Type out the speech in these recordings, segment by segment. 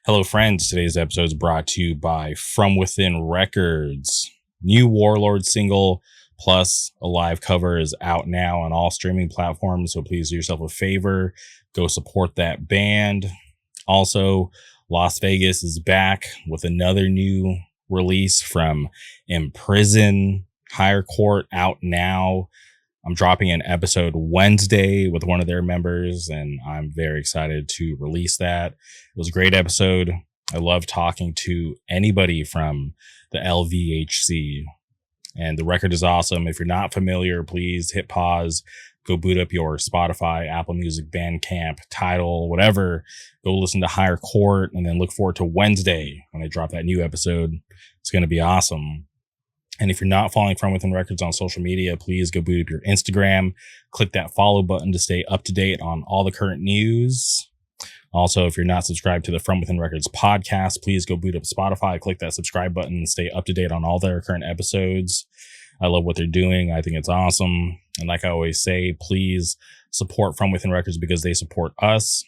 Hello, friends. Today's episode is brought to you by From Within Records. New Warlord single plus a live cover is out now on all streaming platforms. So please do yourself a favor. Go support that band. Also, Las Vegas is back with another new release from Imprison. Higher Court out now. I'm dropping an episode Wednesday with one of their members, and I'm very excited to release that. It was a great episode. I love talking to anybody from the LVHC, and the record is awesome. If you're not familiar, please hit pause, go boot up your Spotify, Apple Music, Bandcamp, Tidal, whatever. Go listen to Higher Court, and then look forward to Wednesday when I drop that new episode. It's going to be awesome. And if you're not following From Within Records on social media, please go boot up your Instagram, click that follow button to stay up to date on all the current news. Also, if you're not subscribed to the From Within Records podcast, please go boot up Spotify, click that subscribe button, and stay up to date on all their current episodes. I love what they're doing. I think it's awesome. And like I always say, please support From Within Records because they support us.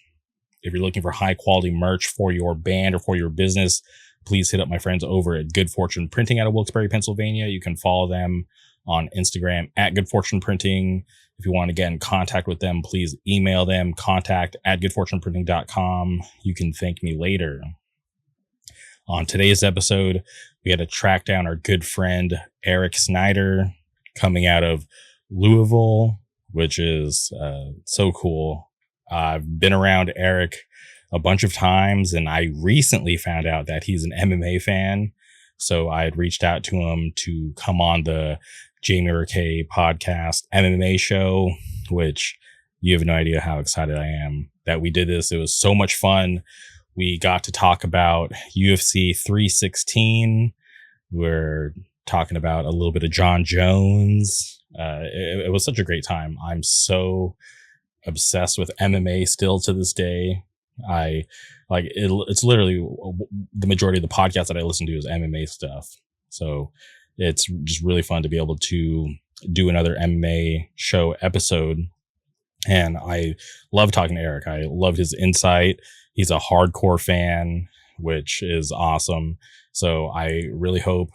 If you're looking for high quality merch for your band or for your business, please hit up my friends over at Good Fortune Printing out of Wilkes-Barre, Pennsylvania. You can follow them on Instagram at Good Fortune Printing. If you want to get in contact with them, please email them, contact@goodfortuneprinting.com. You can thank me later. On today's episode, we had to track down our good friend, Eric Snider, coming out of Louisville, which is so cool. I've been around Eric a bunch of times, and I recently found out that he's an MMA fan. So I had reached out to him to come on the Jamie Rickey podcast MMA show, which you have no idea how excited I am that we did this. It was so much fun. We got to talk about UFC 316. We're talking about a little bit of John Jones. It was such a great time. I'm so obsessed with MMA still to this day. I like it. It's literally the majority of the podcast that I listen to is MMA stuff. So it's just really fun to be able to do another MMA show episode. And I love talking to Eric. I loved his insight. He's a hardcore fan, which is awesome. So I really hope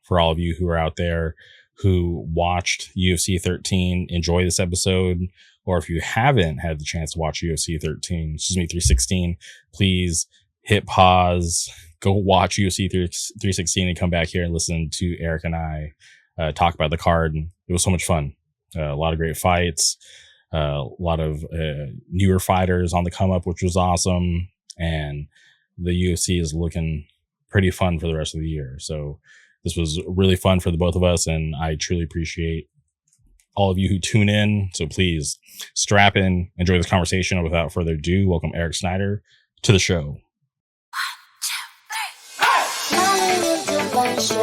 for all of you who are out there who watched UFC 13, enjoy this episode. Or if you haven't had the chance to watch UFC 316, please hit pause, go watch UFC 316 and come back here and listen to Eric and I talk about the card. It was so much fun. A lot of great fights, a lot of newer fighters on the come up, which was awesome. And the UFC is looking pretty fun for the rest of the year. So this was really fun for the both of us, and I truly appreciate all of you who tune in. So please strap in, enjoy this conversation. And without further ado, welcome Eric Snider to the show. 1, 2, 3.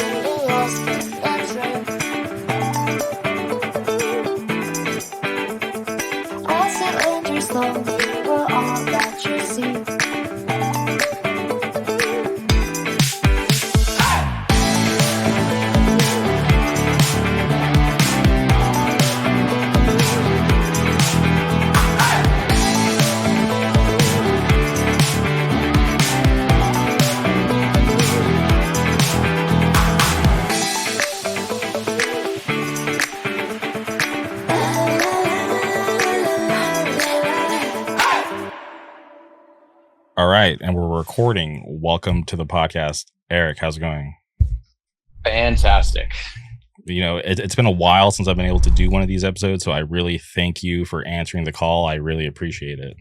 All right, and we're recording. Welcome to the podcast. Eric, how's it going? Fantastic. You know, it's been a while since I've been able to do one of these episodes, so I really thank you for answering the call. I really appreciate it.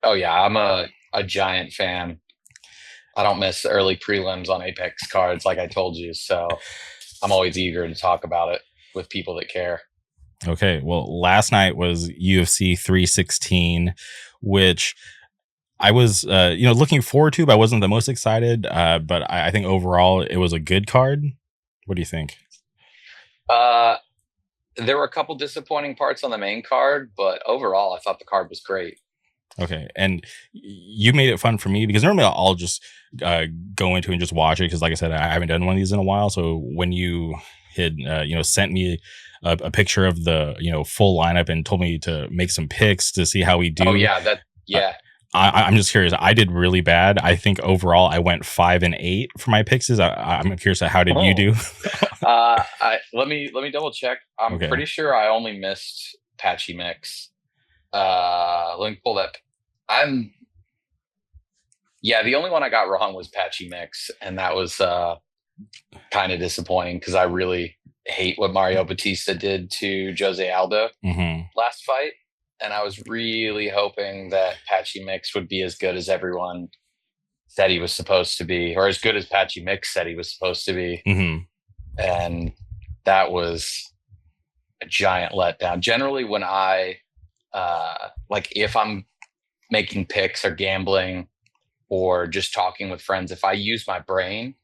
Oh, yeah, I'm a giant fan. I don't miss early prelims on Apex cards like I told you, so I'm always eager to talk about it with people that care. Okay, well, last night was UFC 316, which I was, looking forward to, but I wasn't the most excited. But I think overall it was a good card. What do you think? There were a couple disappointing parts on the main card, but overall I thought the card was great. Okay, and you made it fun for me because normally I'll just go into and just watch it because, like I said, I haven't done one of these in a while. So when you had, sent me a picture of the, full lineup and told me to make some picks to see how we do. Oh yeah, I'm just curious. I did really bad. I think overall I went 5-8 for my picks. I'm curious. How did you do? Let me double check. I'm Okay. pretty sure I only missed Patchy Mix. Let me pull that. The only one I got wrong was Patchy Mix, and that was kind of disappointing because I really hate what Mario Batista did to Jose Aldo last fight. And I was really hoping that Patchy Mix would be as good as everyone said he was supposed to be, or as good as Patchy Mix said he was supposed to be. And that was a giant letdown. Generally, when I, if I'm making picks or gambling or just talking with friends, if I use my brain,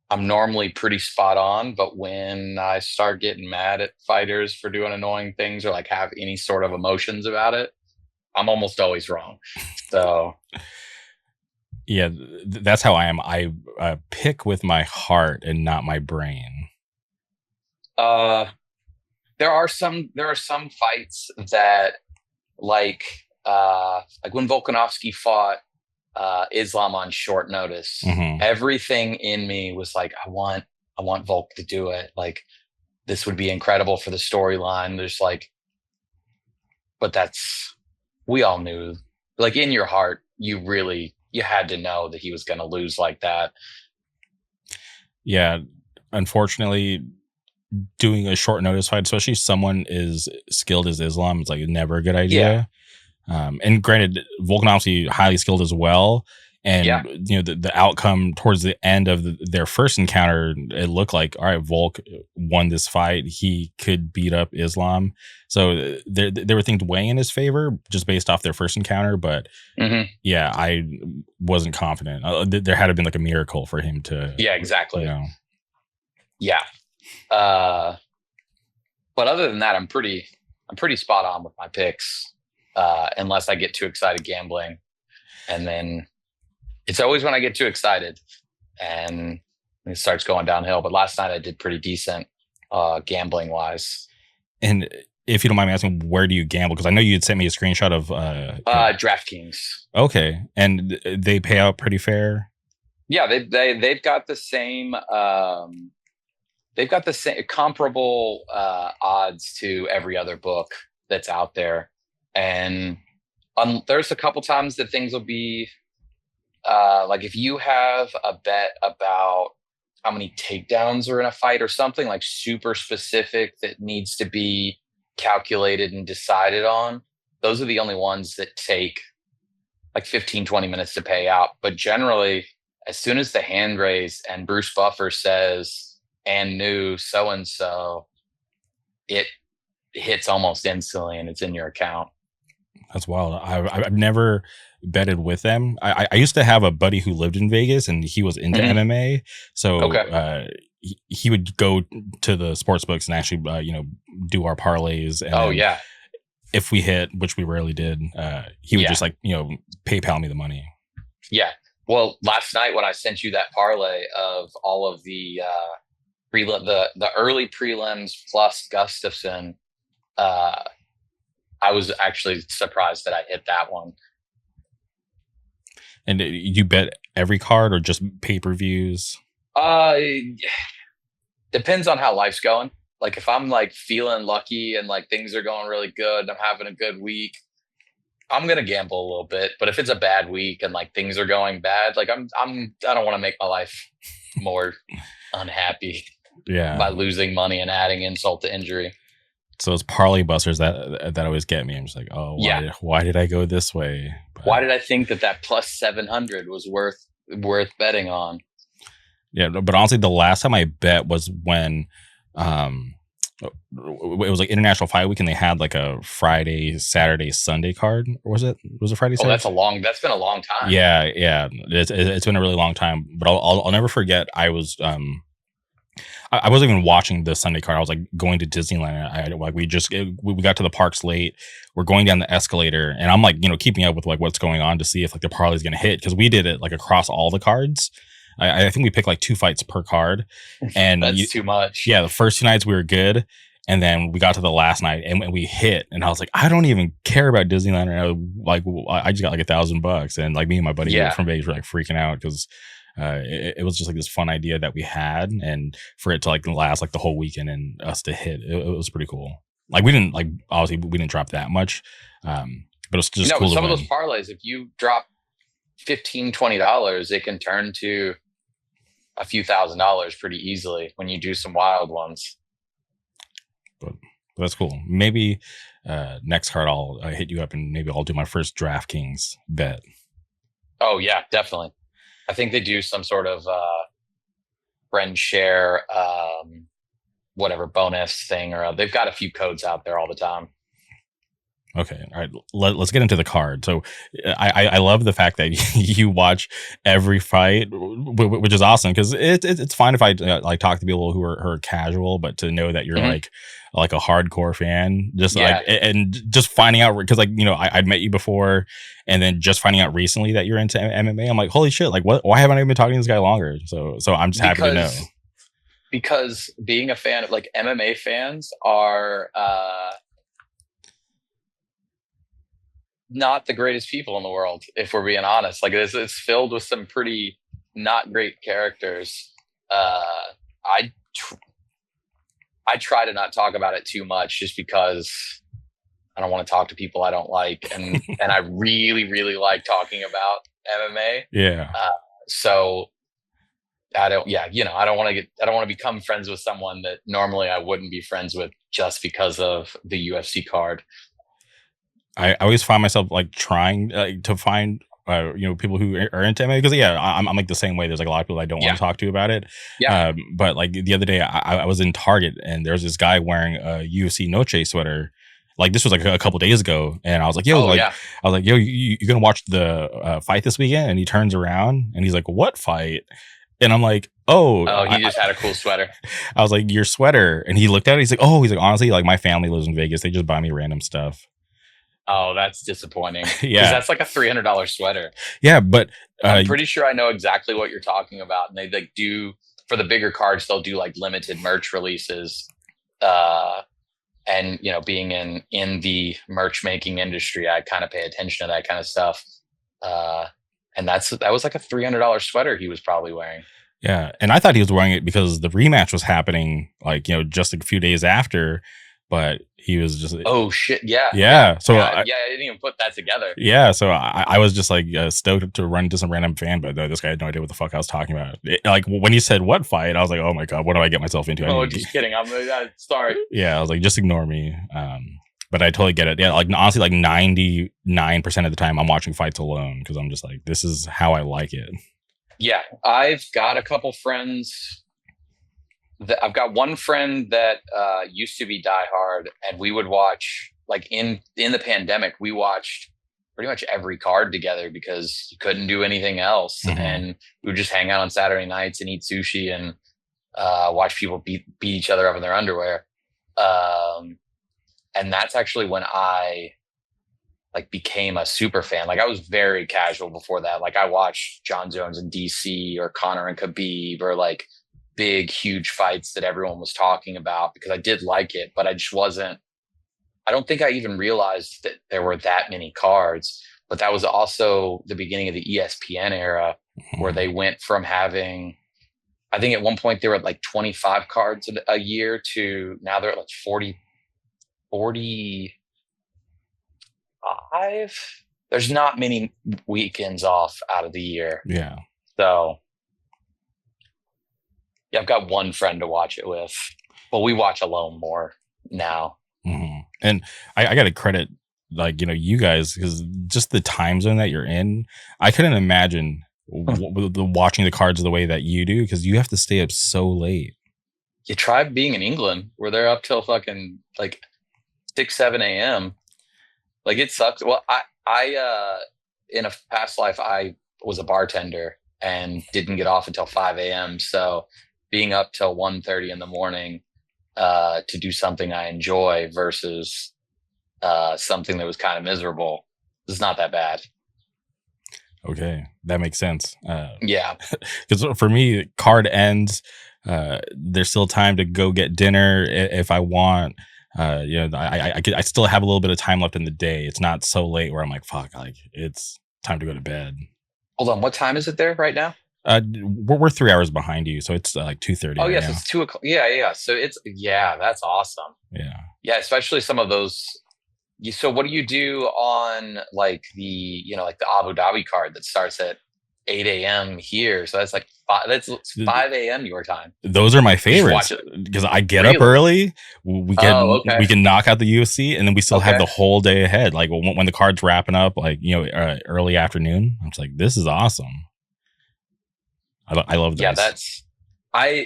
I'm normally pretty spot on, but when I start getting mad at fighters for doing annoying things or like have any sort of emotions about it, I'm almost always wrong. So yeah, that's how I am. I pick with my heart and not my brain. There are some fights that like when Volkanovski fought Islam on short notice, everything in me was like, I want Volk to do it. Like, this would be incredible for the storyline. There's like, but we all knew, like in your heart, you had to know that he was going to lose like that. Yeah. Unfortunately, doing a short notice fight, especially someone as skilled as Islam, is like never a good idea. And granted, Volkanovski highly skilled as well. And the outcome towards the end of their first encounter, it looked like, all right, Volk won this fight. He could beat up Islam. So there were things weighing in his favor just based off their first encounter. But I wasn't confident. There had to have been like a miracle for him to. Yeah, exactly. Yeah. But other than that, I'm pretty spot on with my picks. Unless I get too excited gambling, and then it's always when I get too excited and it starts going downhill. But last night I did pretty decent gambling wise. And if you don't mind me asking, where do you gamble? Because I know you had sent me a screenshot of DraftKings. Okay, and they pay out pretty fair. Yeah, they've got the same. They've got the same comparable odds to every other book that's out there. And there's a couple times that things will be like if you have a bet about how many takedowns are in a fight or something like super specific that needs to be calculated and decided on, those are the only ones that take like 15-20 minutes to pay out. But generally, as soon as the hand raise and Bruce Buffer says and new so and so, it hits almost instantly and it's in your account. That's wild. I've never betted with them. I used to have a buddy who lived in Vegas and he was into MMA. So he would go to the sports books and actually, do our parlays. And if we hit, which we rarely did, he would just PayPal me the money. Yeah. Well, last night when I sent you that parlay of all of the early prelims plus Gustafson, I was actually surprised that I hit that one. And you bet every card or just pay-per-views? Depends on how life's going. Like if I'm like feeling lucky and like things are going really good, I'm having a good week, I'm going to gamble a little bit. But if it's a bad week and like things are going bad, like I don't want to make my life more unhappy by losing money and adding insult to injury. So it's parlay busters that always get me. I'm just like, oh, why did I go this way? But why did I think that plus 700 was worth betting on? Yeah, but honestly, the last time I bet was when it was like International Fight Week, and they had like a Friday, Saturday, Sunday card. Or was it Friday? Saturday? That's been a long time. Yeah, it's been a really long time. But I'll never forget. I wasn't even watching the Sunday card. I was like going to Disneyland. We got to the parks late. We're going down the escalator, and I'm like, keeping up with like what's going on to see if like the parlay is going to hit, because we did it like across all the cards. I think we picked like 2 fights per card, and that's too much. Yeah, the first 2 nights we were good, And then we got to the last night and we hit, and I was like, I don't even care about Disneyland right now. Like, I just got like $1,000, and like me and my buddy from Vegas were like freaking out because it was just like this fun idea that we had, and for it to like last like the whole weekend and us to hit, it was pretty cool. Like we didn't obviously we didn't drop that much, but it's just cool. Some of those parlays, if you drop $15-$20, it can turn to a few $1,000s pretty easily when you do some wild ones. But that's cool. Maybe next card I'll hit you up and maybe I'll do my first DraftKings bet. Oh yeah, definitely. I think they do some sort of friend share, whatever bonus thing, or they've got a few codes out there all the time. Okay, all right. Let's get into the card. So, I love the fact that you watch every fight, which is awesome because it's fine if I like talk to people who are casual, but to know that you're like a hardcore fan, just like and just finding out because like I'd met you before, and then just finding out recently that you're into MMA, I'm like, holy shit! Like, what? Why haven't I been talking to this guy longer? So I'm just happy to know. Because being a fan of like MMA fans are. Not the greatest people in the world, if we're being honest. Like it's filled with some pretty not great characters. I try to not talk about it too much just because I don't want to talk to people I don't like, and I really really like talking about MMA. Yeah. So I don't want to become friends with someone that normally I wouldn't be friends with just because of the UFC card. I always find myself like trying to find people who are into MMA because I'm like the same way. There's like a lot of people I don't want to talk to about it. But like the other day I was in Target and there's this guy wearing a UFC Noche sweater. Like this was like a couple days ago, and I was like, "Yo, I was like, yo, you gonna watch the fight this weekend?" And he turns around and he's like, "What fight?" And I'm like, "Oh, he just had a cool sweater." I was like, "Your sweater," and he looked at it. He's like, honestly, like my family lives in Vegas. They just buy me random stuff. Oh, that's disappointing. Yeah, that's like a $300 sweater. Yeah, but I'm pretty sure I know exactly what you're talking about. And they like do for the bigger cards, they'll do like limited merch releases. And being in the merch making industry, I kind of pay attention to that kind of stuff. And that was like a $300 sweater he was probably wearing. Yeah, and I thought he was wearing it because the rematch was happening like just a few days after. But he was just oh shit so I didn't even put that together. So I was just like stoked to run into some random fan, but this guy had no idea what the fuck I was talking about. Like when he said what fight, I was like, oh my god, what do I get myself into? Just kidding. I'm sorry. Yeah, I was like, just ignore me. But I totally get it. Yeah, like honestly, like 99% of the time I'm watching fights alone because I'm just like, this is how I like it. Yeah, I've got a couple friends. I've got one friend that used to be diehard, and we would watch like in the pandemic. We watched pretty much every card together because you couldn't do anything else, and we would just hang out on Saturday nights and eat sushi and watch people beat each other up in their underwear. And that's actually when I like became a super fan. Like I was very casual before that. Like I watched John Jones and DC or Conor and Khabib or like big, huge fights that everyone was talking about because I did like it, but I don't think I even realized that there were that many cards. But that was also the beginning of the ESPN era where they went from having, I think at one point they were at like 25 cards a year to now they're at like 45. There's not many weekends off out of the year. Yeah. So yeah, I've got one friend to watch it with. Well, we watch alone more now. And I got to credit, like, you guys, because just the time zone that you're in, I couldn't imagine watching the cards the way that you do because you have to stay up so late. You try being in England where they're up till fucking like 6, 7 a.m. Like it sucks. Well, I in a past life, I was a bartender and didn't get off until 5 a.m. So being up till 1:30 in the morning to do something I enjoy versus something that was kind of miserable is not that bad. Okay, that makes sense. Yeah, because for me, card ends. There's still time to go get dinner if I want. I still have a little bit of time left in the day. It's not so late where I'm like, fuck, like it's time to go to bed. Hold on, what time is it there right now? We're 3 hours behind you, so it's like 2:30. Oh yes, it's 2 o'clock. Yeah. So that's awesome. Yeah, especially some of those. So what do you do on like the Abu Dhabi card that starts at 8 a.m. here? So that's like 5 a.m. your time. Those are my favorites because I get up early. We can knock out the UFC, and then we still have the whole day ahead. Like when the card's wrapping up, like early afternoon. I'm just like, this is awesome. I love those. Yeah,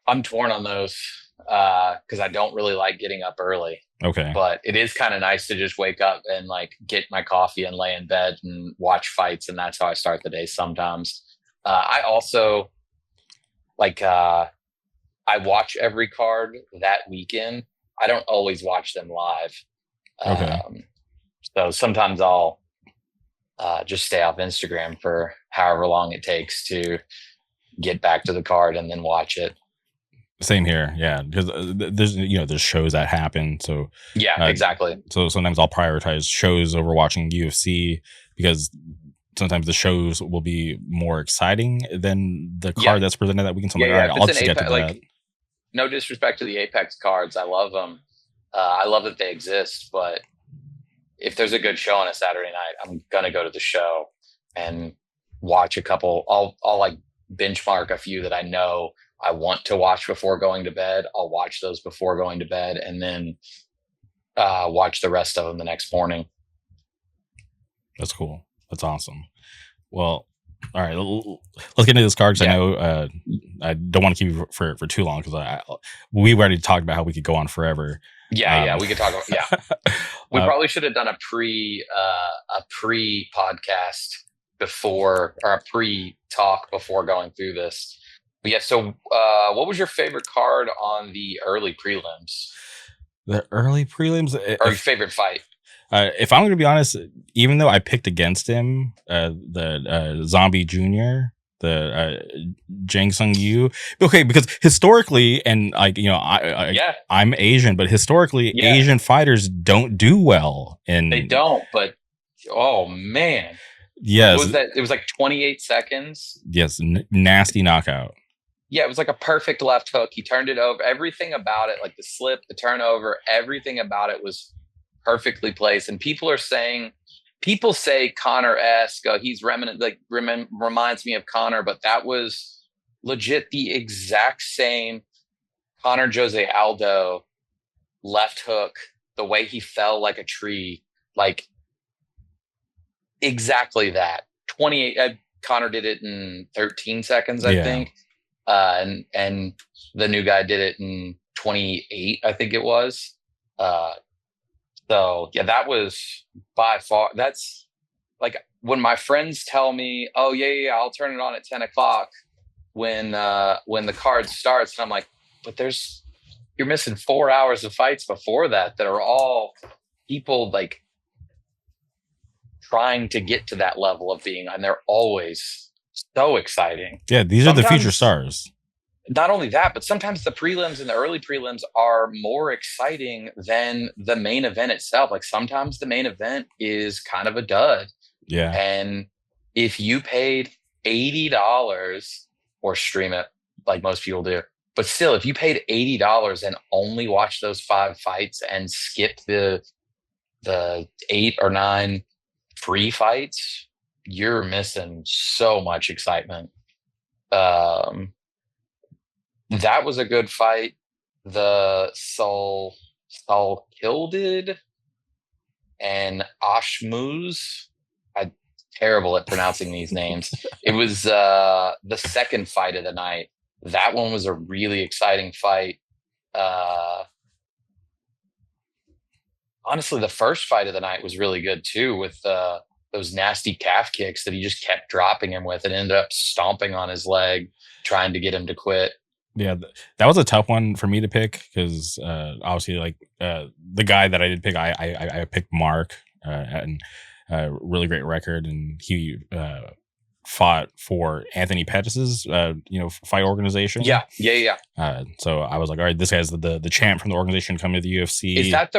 I'm torn on those because I don't really like getting up early. Okay. But it is kind of nice to just wake up and like get my coffee and lay in bed and watch fights, and that's how I start the day sometimes. I also I watch every card that weekend. I don't always watch them live. Okay. So sometimes I'll just stay off Instagram for however long it takes to get back to the card and then watch it. Same here, yeah, because there's shows that happen. So yeah, exactly. So sometimes I'll prioritize shows over watching UFC because sometimes the shows will be more exciting than the card that's presented that weekend. So all right, I'll just get to that. No disrespect to the Apex cards, I love them. I love that they exist, but if there's a good show on a Saturday night, I'm gonna go to the show and watch a couple. I'll like benchmark a few that I know I want to watch before going to bed. I'll watch those before going to bed, and then watch the rest of them the next morning. That's cool. That's awesome. Well, all right, let's get into this card because I know I don't want to keep you for too long because we already talked about how we could go on forever. Yeah, we could talk about we probably should have done a pre podcast before, or a pre talk before going through this. But yeah, so what was your favorite card on the early prelims? The early prelims, or your favorite fight? If I'm going to be honest, even though I picked against him, the Zombie Junior, the Jang Sung Yu. Okay, because historically, and I'm Asian, but historically, Asian fighters don't do well. They don't, but oh man, yes, what was that? It was like 28 seconds. Yes, nasty knockout. Yeah, it was like a perfect left hook. He turned it over. Everything about it, like the slip, the turnover, everything about it was perfectly placed. And people say Conor-esque. He's reminds me of Conor, but that was legit the exact same Conor Jose Aldo left hook. The way he fell like a tree, like exactly that. 28. Conor did it in 13 seconds, I think. And the new guy did it in 28, I think it was. So yeah, that was by far. That's like when my friends tell me, "Oh yeah, I'll turn it on at 10 o'clock when the card starts," and I'm like, "But you're missing 4 hours of fights before that are all people like trying to get to that level of being, and they're always so exciting." Yeah, these are the future stars. Not only that, but sometimes the prelims and the early prelims are more exciting than the main event itself. Like sometimes the main event is kind of a dud. Yeah. And if you paid $80 or stream it like most people do, but still, if you paid $80 and only watch those 5 fights and skip the 8 or 9 free fights, you're missing so much excitement. That was a good fight. The Saul Kildid and Ashmuz. I'm terrible at pronouncing these names. It was the second fight of the night. That one was a really exciting fight. Honestly, the first fight of the night was really good too, with those nasty calf kicks that he just kept dropping him with and ended up stomping on his leg, trying to get him to quit. Yeah, that was a tough one for me to pick because obviously, like the guy that I did pick, I picked Mark, and really great record, and he fought for Anthony Pettis's fight organization. Yeah. So I was like, all right, this guy's the champ from the organization coming to the UFC. Is that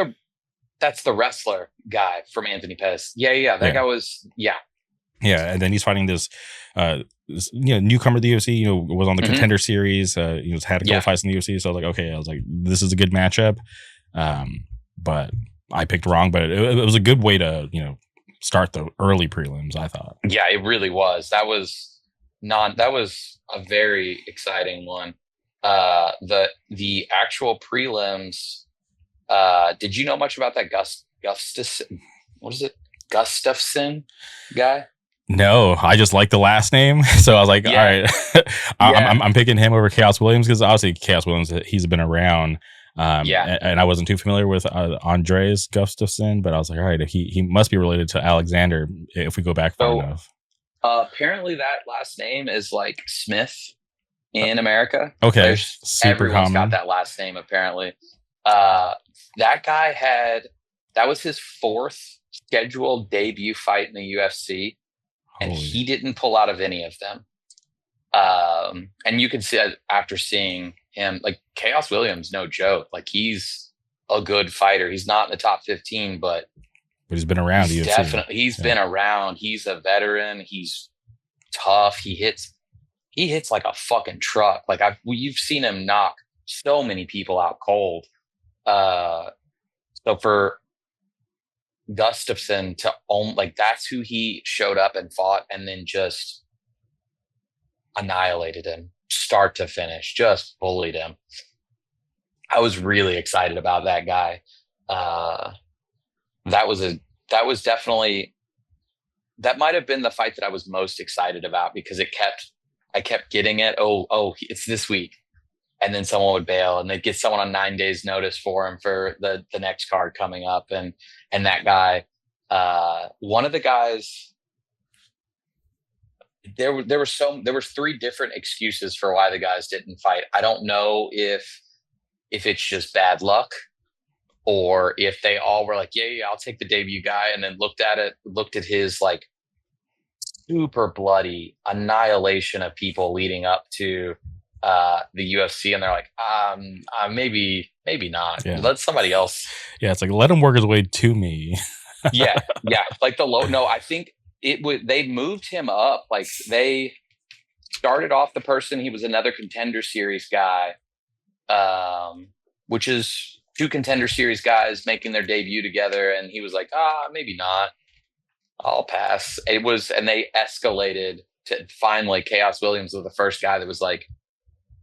that's the wrestler guy from Anthony Pettis? Yeah. That guy was Yeah, and then he's fighting this newcomer to the UFC. Was on the Contender Series. Had a couple fights in the UFC. So I was like, this is a good matchup. But I picked wrong. But it was a good way to start the early prelims, I thought. Yeah, it really was. That was a very exciting one. The actual prelims. Did you know much about that Gustafsson guy? No, I just like the last name, so I was like, all right, I'm picking him over Chaos Williams because obviously Chaos Williams, he's been around. And I wasn't too familiar with Andreas Gustafsson, but I was like, all right, he must be related to Alexander if we go back far enough. Apparently, that last name is like Smith in America. Okay, super everyone's common. got that last name apparently. That guy that was his 4th scheduled debut fight in the UFC, and he didn't pull out of any of them. And you can see after seeing him, like Chaos Williams, no joke. Like he's a good fighter. He's not in the top 15, but he's been around. He's been around. He's a veteran. He's tough. He hits like a fucking truck. Like you've seen him knock so many people out cold. So for Gustafsson to own, like that's who he showed up and fought, and then just annihilated him, start to finish, just bullied him. I was really excited about that guy. That might have been the fight that I was most excited about because I kept getting it. Oh, it's this week. And then someone would bail and they'd get someone on 9 days notice for him for the next card coming up. And that guy, one of the guys, there were 3 different excuses for why the guys didn't fight. I don't know if it's just bad luck or if they all were like, yeah, I'll take the debut guy. And then looked at his like super bloody annihilation of people leading up to the UFC, and they're like, maybe not. Yeah. Let somebody else. Yeah, it's like let him work his way to me. yeah. Like the low. No, I think they moved him up. Like they started off the person. He was another Contender Series guy, which is 2 Contender Series guys making their debut together, and he was like, maybe not. I'll pass. And they escalated to finally Chaos Williams was the first guy that was like,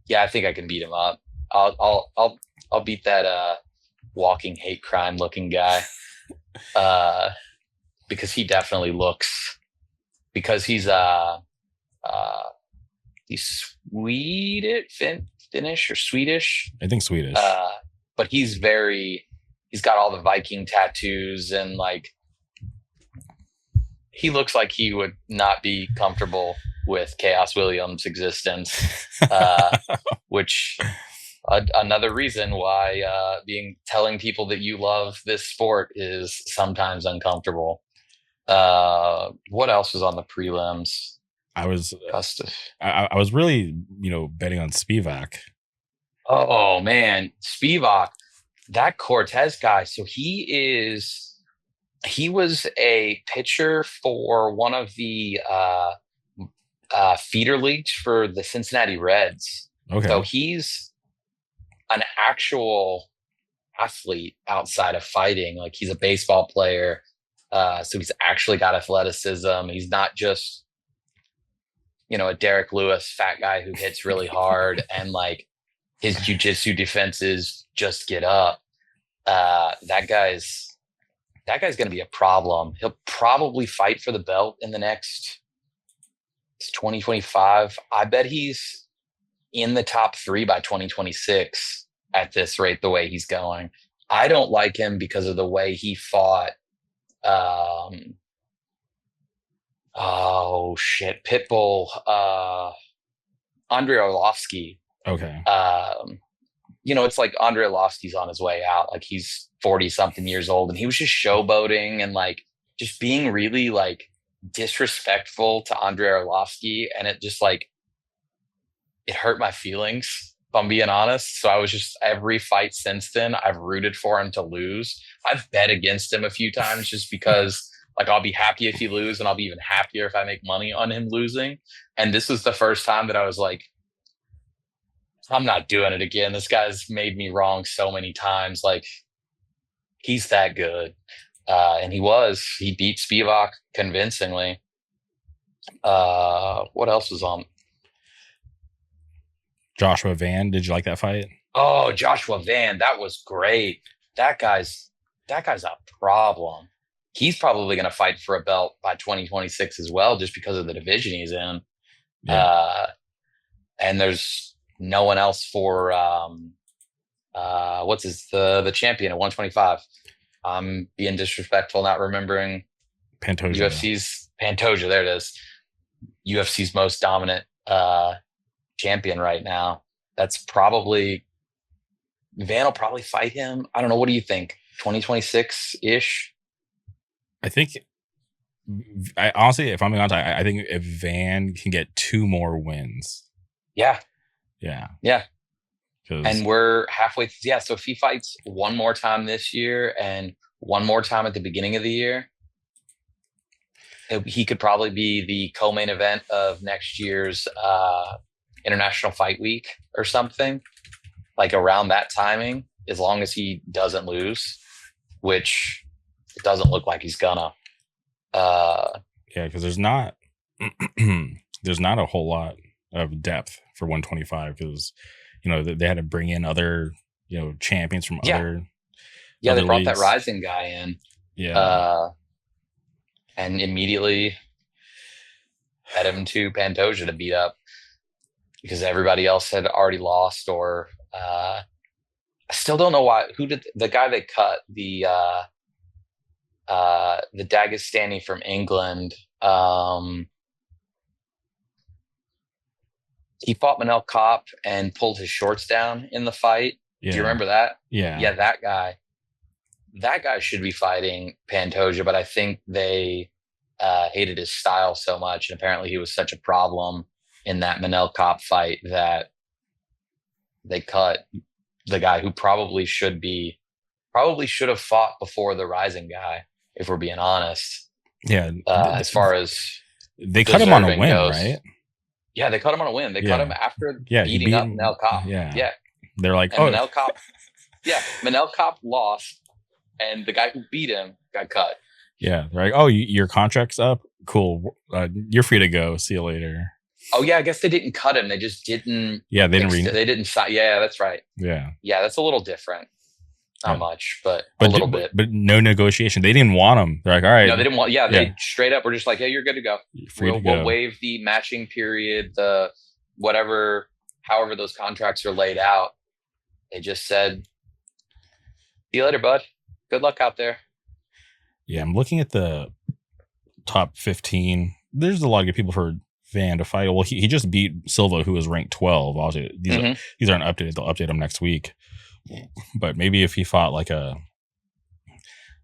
yeah, I think I can beat him up. I'll beat that walking hate crime looking guy. Because he definitely looks, because he's Finnish or Swedish. I think Swedish. But he's got all the Viking tattoos, and like he looks like he would not be comfortable with Chaos Williams' existence, which another reason why telling people that you love this sport is sometimes uncomfortable. What else was on the prelims? I was really betting on Spivak. Oh man, Spivak, that Cortez guy. So he was a pitcher for one of the feeder leagues for the Cincinnati Reds. Okay. So he's an actual athlete outside of fighting. Like he's a baseball player. So he's actually got athleticism. He's not just, a Derek Lewis fat guy who hits really hard and like his jiu-jitsu defenses just get up. That guy's going to be a problem. He'll probably fight for the belt in the next 2025. I bet he's in the top 3 by 2026 at this rate, the way he's going. I don't like him because of the way he fought. Pitbull, Andrei Arlovsky. Okay. It's like Andrei Arlovsky's on his way out. Like he's 40 something years old, and he was just showboating and like just being really like disrespectful to Andrei Arlovsky, and it just like it hurt my feelings, if I'm being honest. So I was just every fight since then, I've rooted for him to lose. I've bet against him a few times just because like I'll be happy if he loses, and I'll be even happier if I make money on him losing. And this was the first time that I was like, I'm not doing it again. This guy's made me wrong so many times. Like, he's that good. And he beat Spivak convincingly. What else was on? Joshua Van. Did you like that fight? Oh, Joshua Van. That was great. That guy's a problem. He's probably going to fight for a belt by 2026 as well, just because of the division he's in. Yeah. And there's no one else for the champion at 125. I'm being disrespectful, not remembering Pantoja. UFC's Pantoja. There it is. UFC's most dominant champion right now. That's probably Van will probably fight him. I don't know. What do you think? 2026 ish. I think. I honestly, if I'm being honest, I think if Van can get 2 more wins. Yeah. Yeah. And we're halfway. Yeah. So if he fights one more time this year and one more time at the beginning of the year, he could probably be the co-main event of next year's International Fight Week or something, like around that timing, as long as he doesn't lose, which it doesn't look like he's gonna. Because there's not a whole lot of depth for 125, because they had to bring in other champions from other they brought leagues. that Rising guy in, and immediately had him to Pantoja to beat up, because everybody else had already lost. Or I still don't know why. Who did the guy they cut, the Dagestani from England? He fought Manel Kopp and pulled his shorts down in the fight. Do you remember that? Yeah, that guy. That guy should be fighting Pantoja, but I think they hated his style so much, and apparently he was such a problem in that Manel Kopp fight that they cut the guy who probably should have fought before the Rising guy, if we're being honest. Yeah. As far as they cut him on a win, goes. right? Yeah, they cut him on a win. They cut him after beating up Manel Kopp. Yeah. They're like, Manel Kopp. Yeah, Manel Kopp lost, and the guy who beat him got cut. Yeah, they're like, your contract's up. Cool. You're free to go. See you later. Oh yeah, I guess they didn't cut him. They just didn't. Yeah, they didn't. They didn't sign. Yeah, that's right. Yeah, that's a little different. Not much, but a little bit. But no negotiation. They didn't want him. They're like, all right. No, they didn't want. Yeah, they straight up were just like, hey, you're good to go. We'll waive the matching period, the whatever, however those contracts are laid out. They just said, see you later, bud. Good luck out there. Yeah, I'm looking at the top 15. There's a lot of good people for Van to fight. Well, he just beat Silva, who was ranked 12. Obviously, these aren't updated. They'll update them next week. But maybe if he fought like a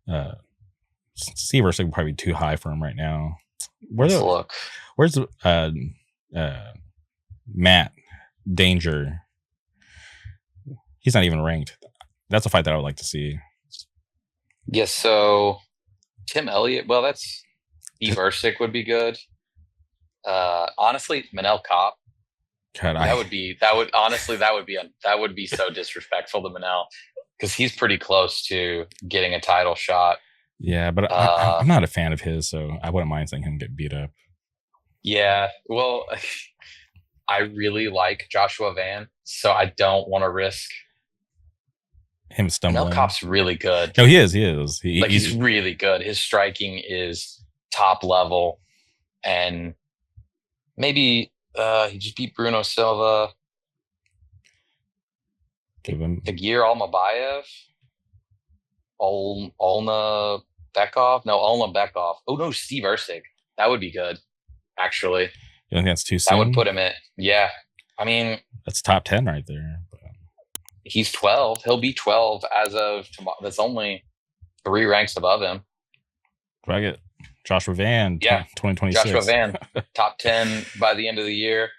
Seaverse, would probably be too high for him right now. Where's Matt Danger? He's not even ranked. That's a fight that I would like to see. Yes, so Tim Elliott. Well, that's Versik would be good. Honestly, Manel Kopp. God, that would be so disrespectful to Manel, because he's pretty close to getting a title shot. Yeah, but I'm not a fan of his, so I wouldn't mind seeing him get beat up. Yeah, well, I really like Joshua Van, so I don't want to risk him stumbling. Manel Kopp's really good. No, he is. He's really good. His striking is top level, and maybe he just beat Bruno Silva. Give him Tagir Almabayev. Olna Bekov. No, Olna Bekov. Oh no, Steve Erceg. That would be good, actually. You think that's too soon? That would put him in. Yeah. I mean, that's top 10 right there. He's 12. He'll be 12 as of tomorrow. That's only 3 ranks above him. Do I get Joshua Van, Yeah. 2026. Joshua Van, top 10 by the end of the year.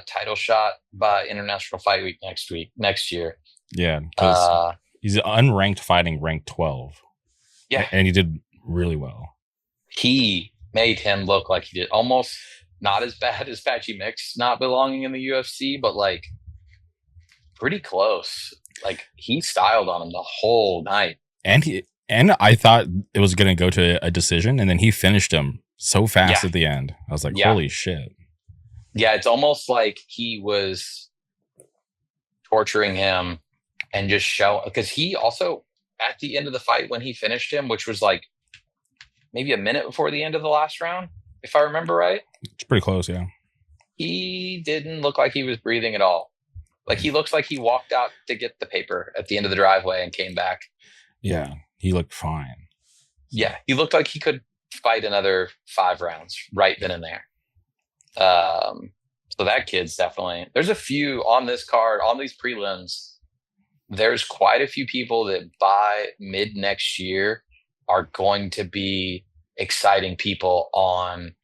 Title shot by International Fight Week next year. Yeah, because he's unranked fighting ranked 12. Yeah. And he did really well. He made him look like he did almost not as bad as Patchy Mix not belonging in the UFC, but like pretty close. Like he styled on him the whole night. And I thought it was going to go to a decision, and then he finished him so fast at the end. I was like, holy shit. Yeah, it's almost like he was torturing him and just because he also, at the end of the fight when he finished him, which was like maybe a minute before the end of the last round, if I remember right. It's pretty close, yeah. He didn't look like he was breathing at all. Like he looks like he walked out to get the paper at the end of the driveway and came back. Yeah, he looked fine. Yeah, he looked like he could fight another 5 rounds right then and there. So that kid's definitely, there's a few on this card, on these prelims, there's quite a few people that by mid next year are going to be exciting people on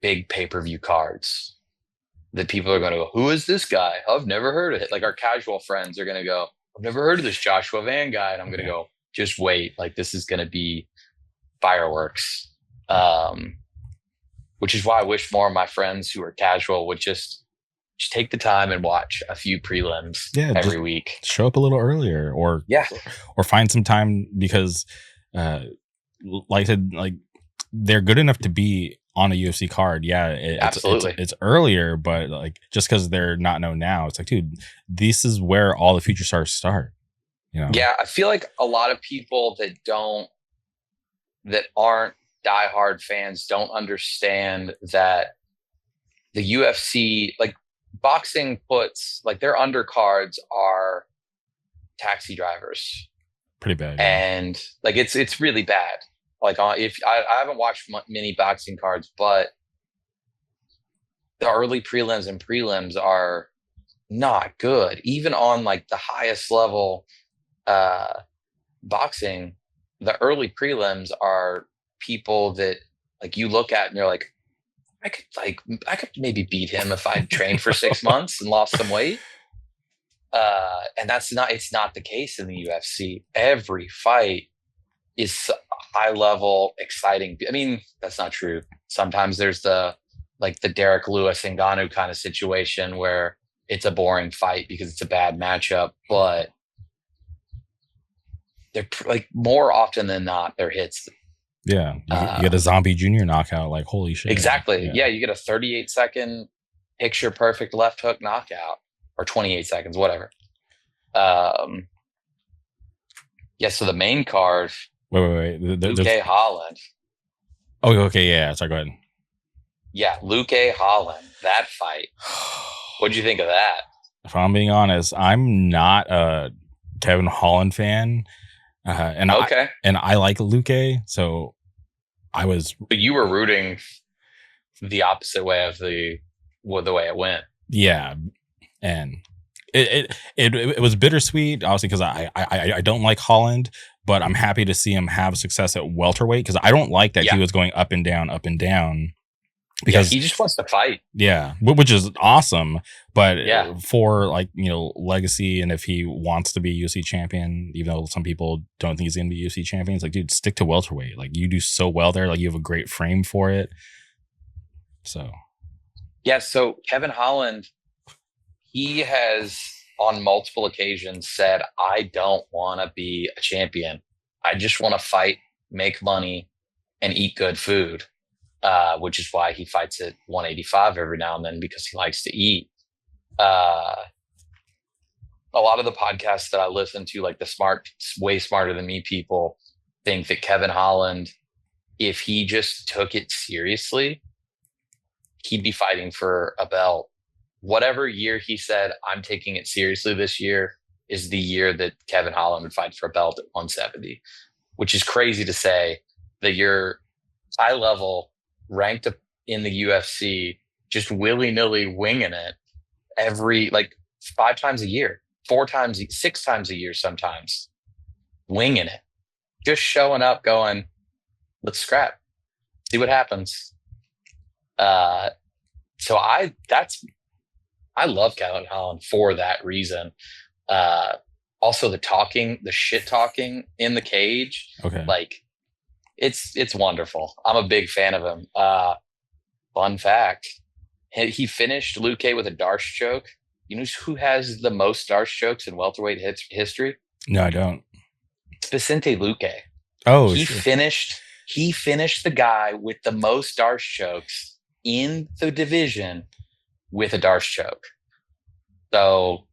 big pay-per-view cards. That people are going to go, who is this guy? I've never heard of it. Like our casual friends are going to go, I've never heard of this Joshua Van guy. And I'm going to go, just wait. Like this is going to be fireworks. Which is why I wish more of my friends who are casual would just take the time and watch a few prelims every week. Show up a little earlier or find some time because like I said, like they're good enough to be on a UFC card. Yeah, absolutely. It's earlier, but like just because they're not known now, it's like, dude, this is where all the future stars start. You know? Yeah, I feel like a lot of people that aren't diehard fans don't understand that the UFC, like boxing puts, like their undercards are taxi drivers. Pretty bad. And like it's really bad. Like if I haven't watched many boxing cards, but the early prelims and prelims are not good. Even on like the highest level boxing, the early prelims are people that like you look at and you're like, I could maybe beat him if I trained for 6 months and lost some weight. And it's not the case in the UFC. Every fight is high level, exciting. I mean, that's not true. Sometimes there's the Derek Lewis Ngannou kind of situation where it's a boring fight because it's a bad matchup, but they're like more often than not, they're hits. Yeah. You get a Zombie Jr. knockout, like holy shit. Exactly. Yeah. You get a 38-second picture perfect left hook knockout, or 28 seconds, whatever. So the main card. Wait. Luke Holland. Oh, okay. Yeah. Sorry, go ahead. Yeah. Luke Holland, that fight. What'd you think of that? If I'm being honest, I'm not a Kevin Holland fan. I like Luke, so I was. But you were rooting the opposite way of the way it went. Yeah, and it was bittersweet, obviously, because I don't like Holland, but I'm happy to see him have success at welterweight because I don't like that he was going up and down. Because he just wants to fight. Yeah, which is awesome. But for legacy, and if he wants to be UFC champion, even though some people don't think he's going to be UFC champion, it's like, dude, stick to welterweight. Like you do so well there. Like you have a great frame for it. So. Yeah. So Kevin Holland, he has on multiple occasions said, I don't want to be a champion. I just want to fight, make money, and eat good food. Which is why he fights at 185 every now and then, because he likes to eat. A lot of the podcasts that I listen to, like the way smarter than me people, think that Kevin Holland, if he just took it seriously, he'd be fighting for a belt. Whatever year he said, I'm taking it seriously this year, is the year that Kevin Holland would fight for a belt at 170, which is crazy to say that you're high level, ranked up in the UFC, just willy-nilly winging it every 5 times a year, 6 times a year, sometimes winging it, just showing up going, let's scrap. See what happens. So I love Kevin Holland for that reason. Also the shit talking in the cage. Okay. Like it's wonderful. I'm a big fan of him. Fun fact. He finished Luque with a Darce choke. You know who has the most Darce chokes in welterweight history? No, I don't. It's Vicente Luque. Oh, he sure. finished the guy with the most Darce chokes in the division with a Darce choke. So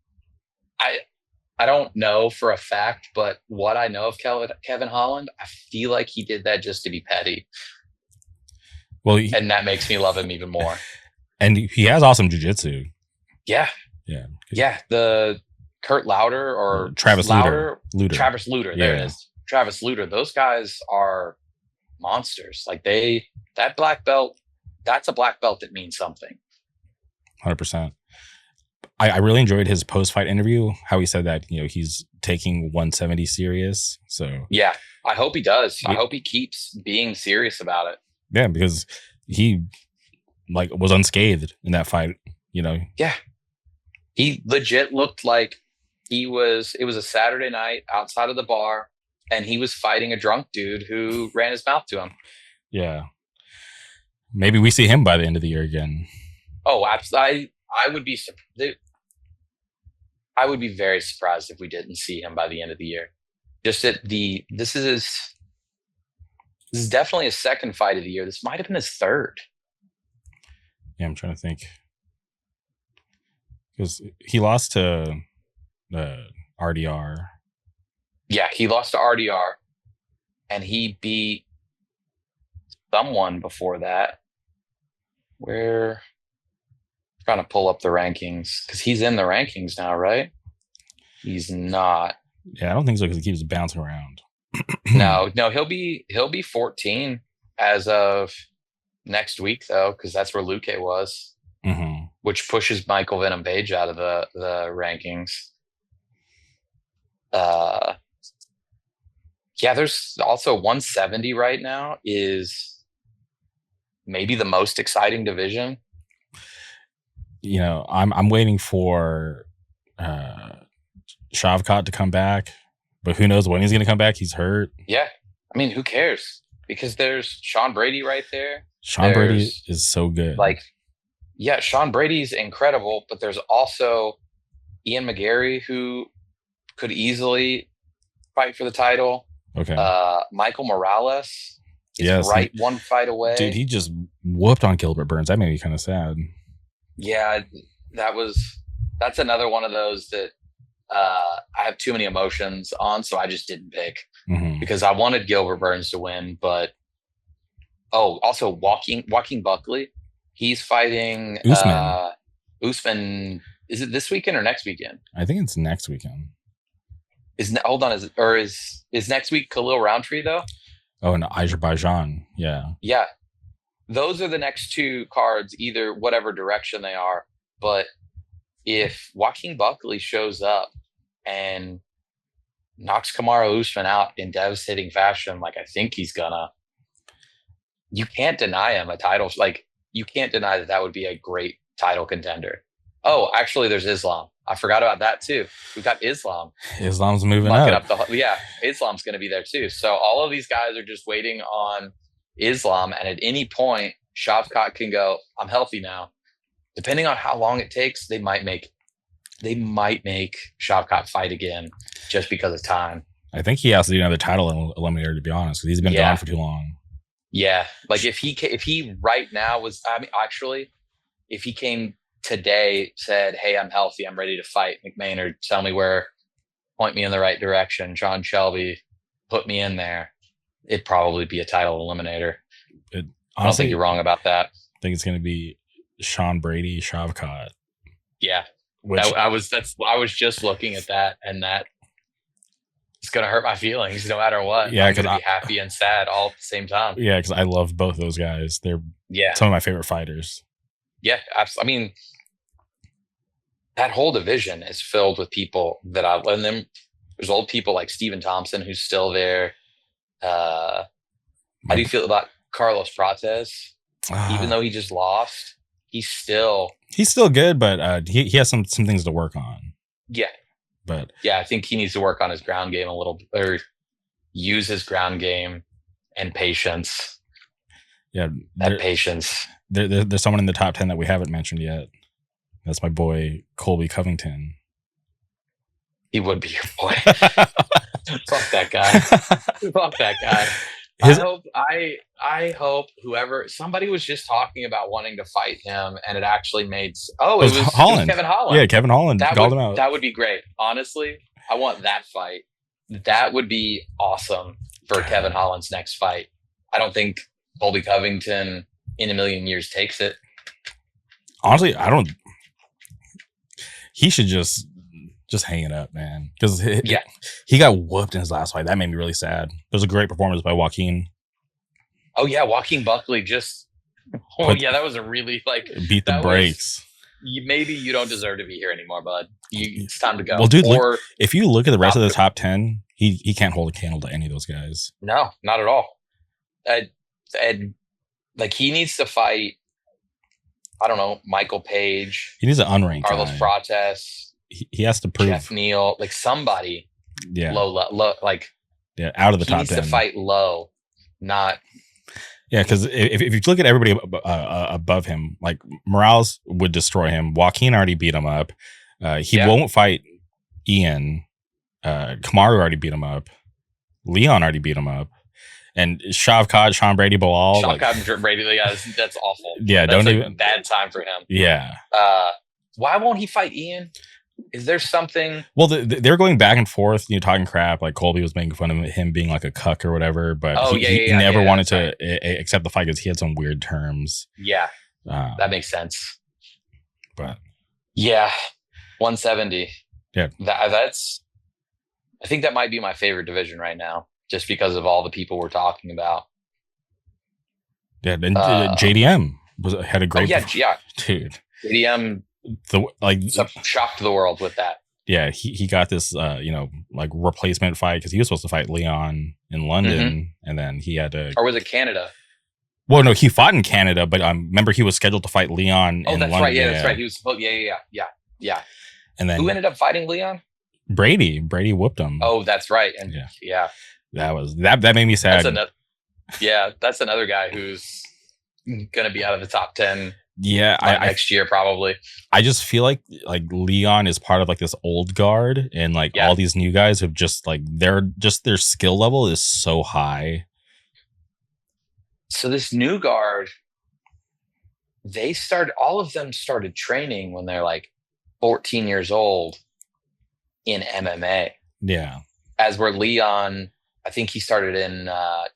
I don't know for a fact, but what I know of Kevin Holland, I feel like he did that just to be petty. Well, and that makes me love him even more. And he has awesome jiu-jitsu. Yeah. Yeah. Yeah. The Kurt Lauder or Travis Luter. Travis Luter. There it is. Travis Luter. Those guys are monsters. Like that black belt, that's a black belt that means something. 100%. I really enjoyed his post-fight interview, how he said that, he's taking 170 serious. So yeah, I hope he does. I hope he keeps being serious about it. Yeah, because he was unscathed in that fight, Yeah. He legit looked like it was a Saturday night outside of the bar and he was fighting a drunk dude who ran his mouth to him. Yeah. Maybe we see him by the end of the year again. Oh, absolutely. I would be very surprised if we didn't see him by the end of the year. Just this is definitely his second fight of the year. This might have been his third. Yeah, I'm trying to think. Because he lost to RDR. Yeah, he lost to RDR. And he beat someone before that. I'm trying to pull up the rankings. Because he's in the rankings now, right? He's not. Yeah, I don't think so because he keeps bouncing around. No, he'll be 14 as of next week though, because that's where Luque was, which pushes Michael Venom Page out of the rankings. Yeah, there's also 170 right now is maybe the most exciting division. I'm waiting for Shavkat to come back. But who knows when he's going to come back? He's hurt. Yeah. I mean, who cares? Because there's Sean Brady right there. Sean Brady is so good. Yeah, Sean Brady's incredible, but there's also Ian McGarry who could easily fight for the title. Okay. Michael Morales is one fight away. Dude, he just whooped on Gilbert Burns. That made me kind of sad. Yeah, that's another one of those that I have too many emotions on, so I just didn't pick because I wanted Gilbert Burns to win. But also Joaquin Buckley, he's fighting Usman. Usman. Is it this weekend or next weekend? I think it's next weekend. Is next week Khalil Roundtree though? Oh, in Azerbaijan, yeah. Yeah, those are the next two cards, either whatever direction they are. But if Joaquin Buckley shows up and knocks Kamaru Usman out in devastating fashion, like I think he's gonna, you can't deny him a title. Like you can't deny that would be a great title contender. Oh, actually, there's Islam. I forgot about that too. We've got Islam. Islam's moving up. Islam's going to be there too. So all of these guys are just waiting on Islam, and at any point, Shavkat can go, I'm healthy now. Depending on how long it takes, they might make Shavkat fight again just because of time. I think he has to do another title eliminator, to be honest, because he's been gone for too long. Yeah, like if he right now was, actually, if he came today, said, "Hey, I'm healthy, I'm ready to fight McMahon, tell me where, point me in the right direction, John Shelby, put me in there," it'd probably be a title eliminator. Honestly, I don't think you're wrong about that. I think it's going to be Sean Brady, Shavkat. Yeah, I was just looking at that, and that it's going to hurt my feelings no matter what. Yeah, because I'm happy and sad all at the same time. Yeah, because I love both those guys. They're some of my favorite fighters. Yeah, absolutely. I mean, that whole division is filled with people that I love. And there's old people like Stephen Thompson, who's still there. How do you feel about Carlos Prates, even though he just lost, he's still good, but he has some things to work on. Yeah. But yeah, I think he needs to work on his ground game a little, or use his ground game and patience. Yeah, patience. There's someone in the top 10 that we haven't mentioned yet. That's my boy Colby Covington. He would be your boy. Fuck that guy. Fuck that guy. I hope somebody was just talking about wanting to fight him, and it actually made. Oh, it was Holland. It was Kevin Holland. Yeah, Kevin Holland called him out. That would be great. Honestly, I want that fight. That would be awesome for Kevin Holland's next fight. I don't think Colby Covington in a million years takes it. Honestly, I don't. He should just hang it up, man. Because he got whooped in his last fight. That made me really sad. It was a great performance by Joaquin. Oh yeah, Joaquin Buckley just. Oh yeah, that was a really beat the brakes. Maybe you don't deserve to be here anymore, bud. It's time to go. Well, dude, if you look at the rest of the top 10, he can't hold a candle to any of those guys. No, not at all. And he needs to fight. I don't know, Michael Page. He needs an unranked Carlos Prates. He has to prove Jeff Neal, somebody. Yeah. Low, out of the top 10. He needs to fight low, not. Yeah, because if you look at everybody above him, Morales would destroy him. Joaquin already beat him up. He won't fight Ian. Kamaru already beat him up. Leon already beat him up. And Shavkat, Sean Brady, Bilal. Shavkat, Brady, that's awful. Yeah, that's don't even. Bad time for him. Yeah. Why won't he fight Ian? Is there something? Well, they're going back and forth, talking crap. Colby was making fun of him being like a cuck or whatever, but he never wanted to accept the fight because he had some weird terms. Yeah, that makes sense. But 170. Yeah, that's. I think that might be my favorite division right now, just because of all the people we're talking about. Yeah, and JDM had a great. Dude. JDM. Shocked the world with that. Yeah, he got this replacement fight because he was supposed to fight Leon in London, and then he had to. Or was it Canada? Well, no, he fought in Canada, but remember he was scheduled to fight Leon in London. Right. Yeah, that's right. He was supposed. Yeah. And then who ended up fighting Leon? Brady whooped him. Oh, that's right. And that made me sad. That's another guy who's gonna be out of the top 10. Yeah, next year probably. I just feel like Leon is part of this old guard, and all these new guys have just their skill level is so high. So this new guard, all of them started training when they're 14 years old in MMA. Yeah. As where Leon, I think he started in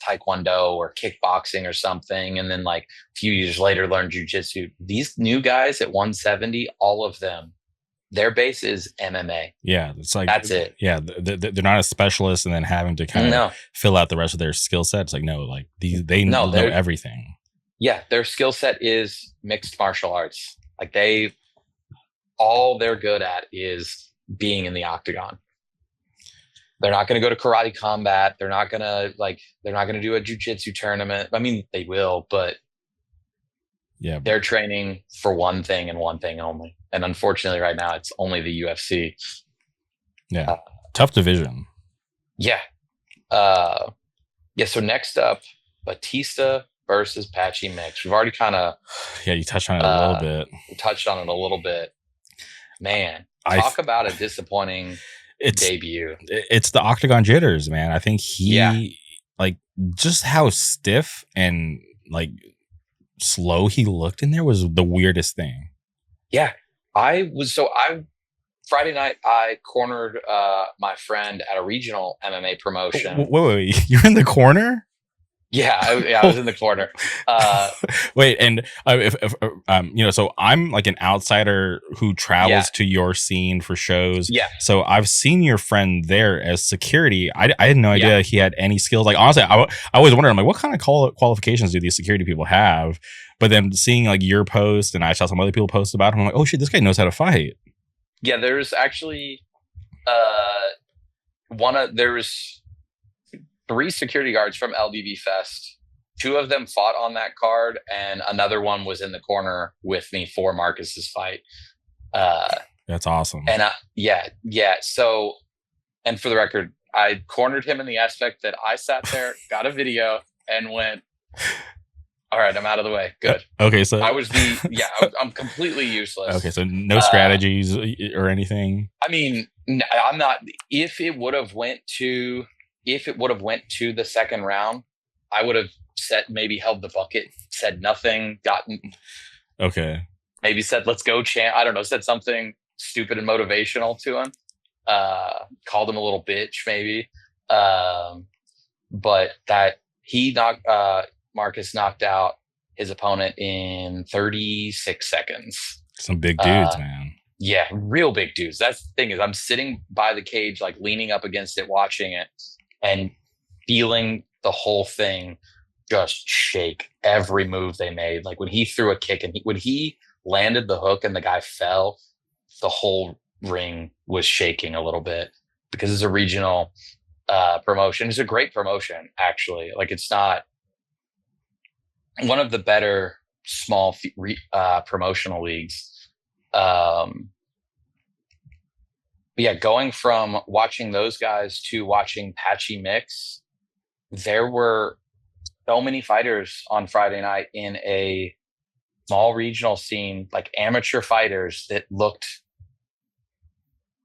Taekwondo or kickboxing or something. And then a few years later learned jiu-jitsu. These new guys at 170, all of them, their base is MMA. Yeah. It's that's it. Yeah. They're not a specialist and then having to kind of fill out the rest of their skill set. It's they know everything. Yeah. Their skill set is mixed martial arts. All they're good at is being in the octagon. They're not going to go to karate combat. They're not going to do a jiu-jitsu tournament. I mean, they will, but they're training for one thing and one thing only. And unfortunately right now it's only the UFC. Yeah. Tough division. Yeah. So next up, Batista versus Patchy Mix. We've already kind of. Yeah. You touched on it a little bit. Touched on it a little bit, man. Talk about a disappointing debut. It's the octagon jitters, man. I think he just how stiff and slow he looked in there was the weirdest thing. Yeah. Friday night I cornered my friend at a regional MMA promotion. Wait, you're in the corner? Yeah, I was in the corner. Wait, and so I'm an outsider who travels to your scene for shows. Yeah. So I've seen your friend there as security. I had no idea he had any skills. Honestly, I always wondered, what kind of qualifications do these security people have? But then seeing your post, and I saw some other people post about him, I'm like, oh shit, this guy knows how to fight. Yeah, there's actually there was 3 security guards from LDV Fest two of them fought on that card, and another one was in the corner with me for Marcus's fight. That's awesome. And yeah. So, and for the record, I cornered him in the aspect that I sat there, got a video, and went, all right, I'm out of the way. Good. Okay, so I'm completely useless. Okay, so no strategies or anything. I mean, I'm not. If it would have went to the second round, I would have maybe held the bucket, said nothing, Okay. Maybe said, let's go, champ. I don't know, said something stupid and motivational to him. Called him a little bitch, maybe. But that Marcus knocked out his opponent in 36 seconds. Some big dudes, man. Yeah, real big dudes. That's the thing, is I'm sitting by the cage, like leaning up against it, watching it, and feeling the whole thing just shake. Every move they made. Like when he threw a kick and when he landed the hook and the guy fell, the whole ring was shaking a little bit, because it's a regional promotion. It's a great promotion, actually. Like, it's not one of the better small promotional leagues. But yeah, going from watching those guys to watching Patchy Mix, there were so many fighters on Friday night in a small regional scene, like amateur fighters, that looked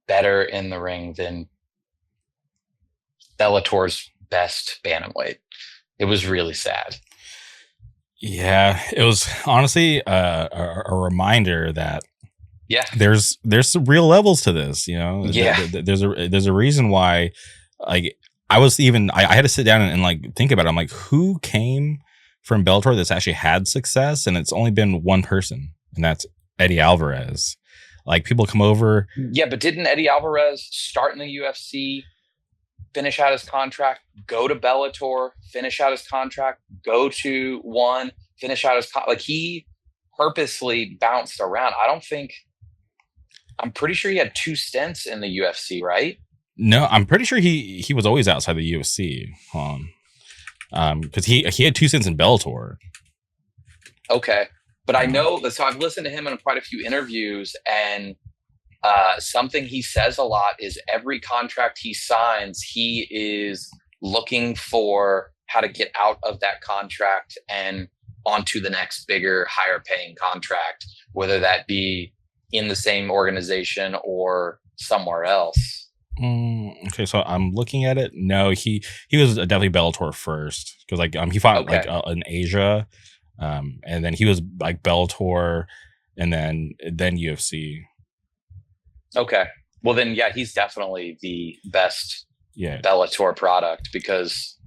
better in the ring than Bellator's best bantamweight. It was really sad. Yeah, it was honestly a reminder that there's some real levels to this. You know, there's a reason why. Like, I had to sit down and like think about it. I'm like, who came from Bellator that's actually had success? And it's only been one person, and that's Eddie Alvarez. Like, people come over. Yeah, but didn't Eddie Alvarez start in the UFC, finish out his contract, go to Bellator, finish out his contract, go to ONE, finish out his like, he purposely bounced around. I'm pretty sure he had 2 stints in the UFC, right? No, I'm pretty sure he was always outside the UFC. Because he had 2 stints in Bellator. Okay. But I know that, so I've listened to him in quite a few interviews, and something he says a lot is every contract he signs, he is looking for how to get out of that contract and onto the next bigger, higher paying contract, whether that be in the same organization or somewhere else. Okay, so I'm looking at it. No, he was definitely Bellator first, because like he fought in Asia. And then he was like Bellator, and then UFC. Okay. Well, then, yeah, he's definitely the best Bellator product, because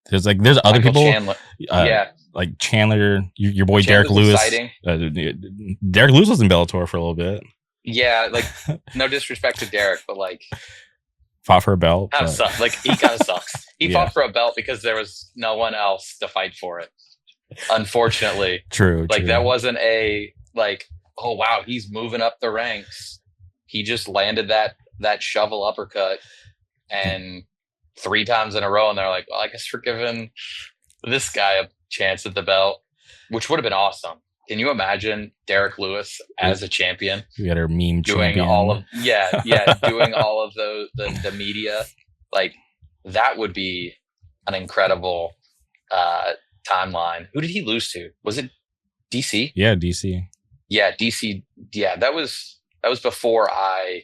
there's other people. Chandler. Like Chandler, your boy Derek Lewis. Derek Lewis was in Bellator for a little bit. Yeah, like, no disrespect to Derek, but like, fought for a belt. Like, he kind of sucks. He fought for a belt because there was no one else to fight for it. Unfortunately. True. That wasn't a like, oh wow, he's moving up the ranks. He just landed that shovel uppercut, and 3 times in a row, and they're like, well, I guess we're giving this guy a chance at the belt, which would have been awesome. Can you imagine Derek Lewis as a champion? We had our meme doing champion. all of doing all of the media. Like, that would be an incredible timeline. Who did he lose to? Was it DC? Yeah, DC. Yeah, DC. Yeah, that was before I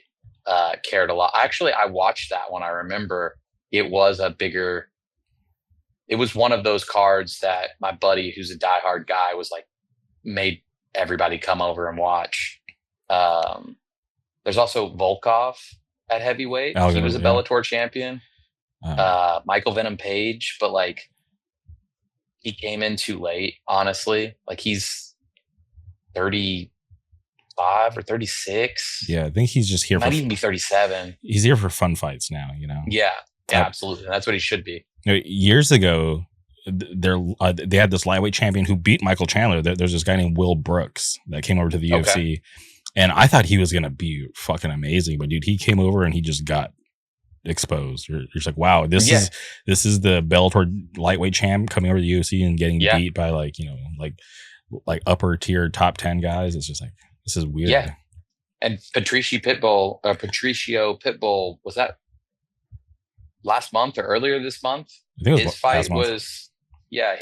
cared a lot. Actually, I watched that one. I remember it was one of those cards that my buddy, who's a diehard guy, was like, made everybody come over and watch. There's also Volkov at heavyweight. He was a Bellator champion. Michael Venom Page, but like, he came in too late, honestly. Like, he's 35 or 36. Yeah, I think he's just here. Might even be 37. He's here for fun fights now, you know? Yeah, absolutely. And that's what he should be. You know, years ago, they had this lightweight champion who beat Michael Chandler. There's this guy named Will Brooks that came over to the UFC. And I thought he was going to be fucking amazing. But, dude, he came over and he just got exposed. You're just like, wow, this is the Bellator lightweight champ coming over to the UFC and getting beat by like, you know, like upper tier top 10 guys. It's just like, this is weird. Yeah. And Patricio Pitbull, was that last month or earlier this month? I think his fight was you're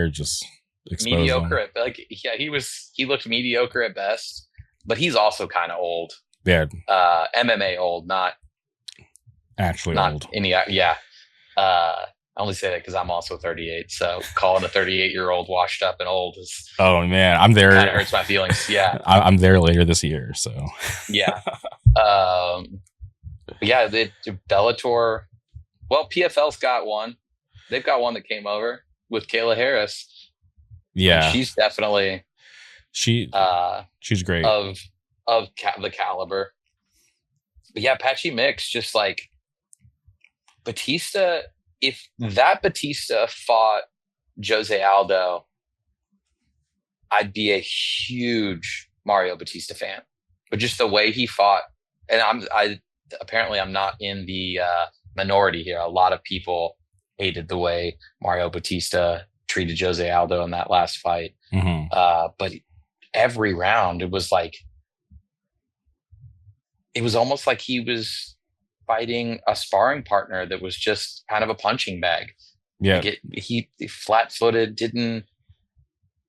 just mediocre at, like, he looked mediocre at best, but he's also kind of old. Yeah. MMA old, not old. I only say that because I'm also 38, so calling a 38-year-old washed up and old is, oh man, I'm there. Kind of hurts my feelings. Yeah, I'm there later this year, so yeah. The Bellator. Well, PFL's got one. They've got one that came over with Kayla Harris. Yeah, and she's definitely she's great of the caliber. But yeah, Patchy Mix, just like Batista. If that Batista fought Jose Aldo, I'd be a huge Mario Batista fan. But just the way he fought, and I'm not in the minority here. A lot of people hated the way Mario Batista treated Jose Aldo in that last fight. Mm-hmm. But every round, it was almost like he was fighting a sparring partner that was just kind of a punching bag. Yeah. He flat-footed,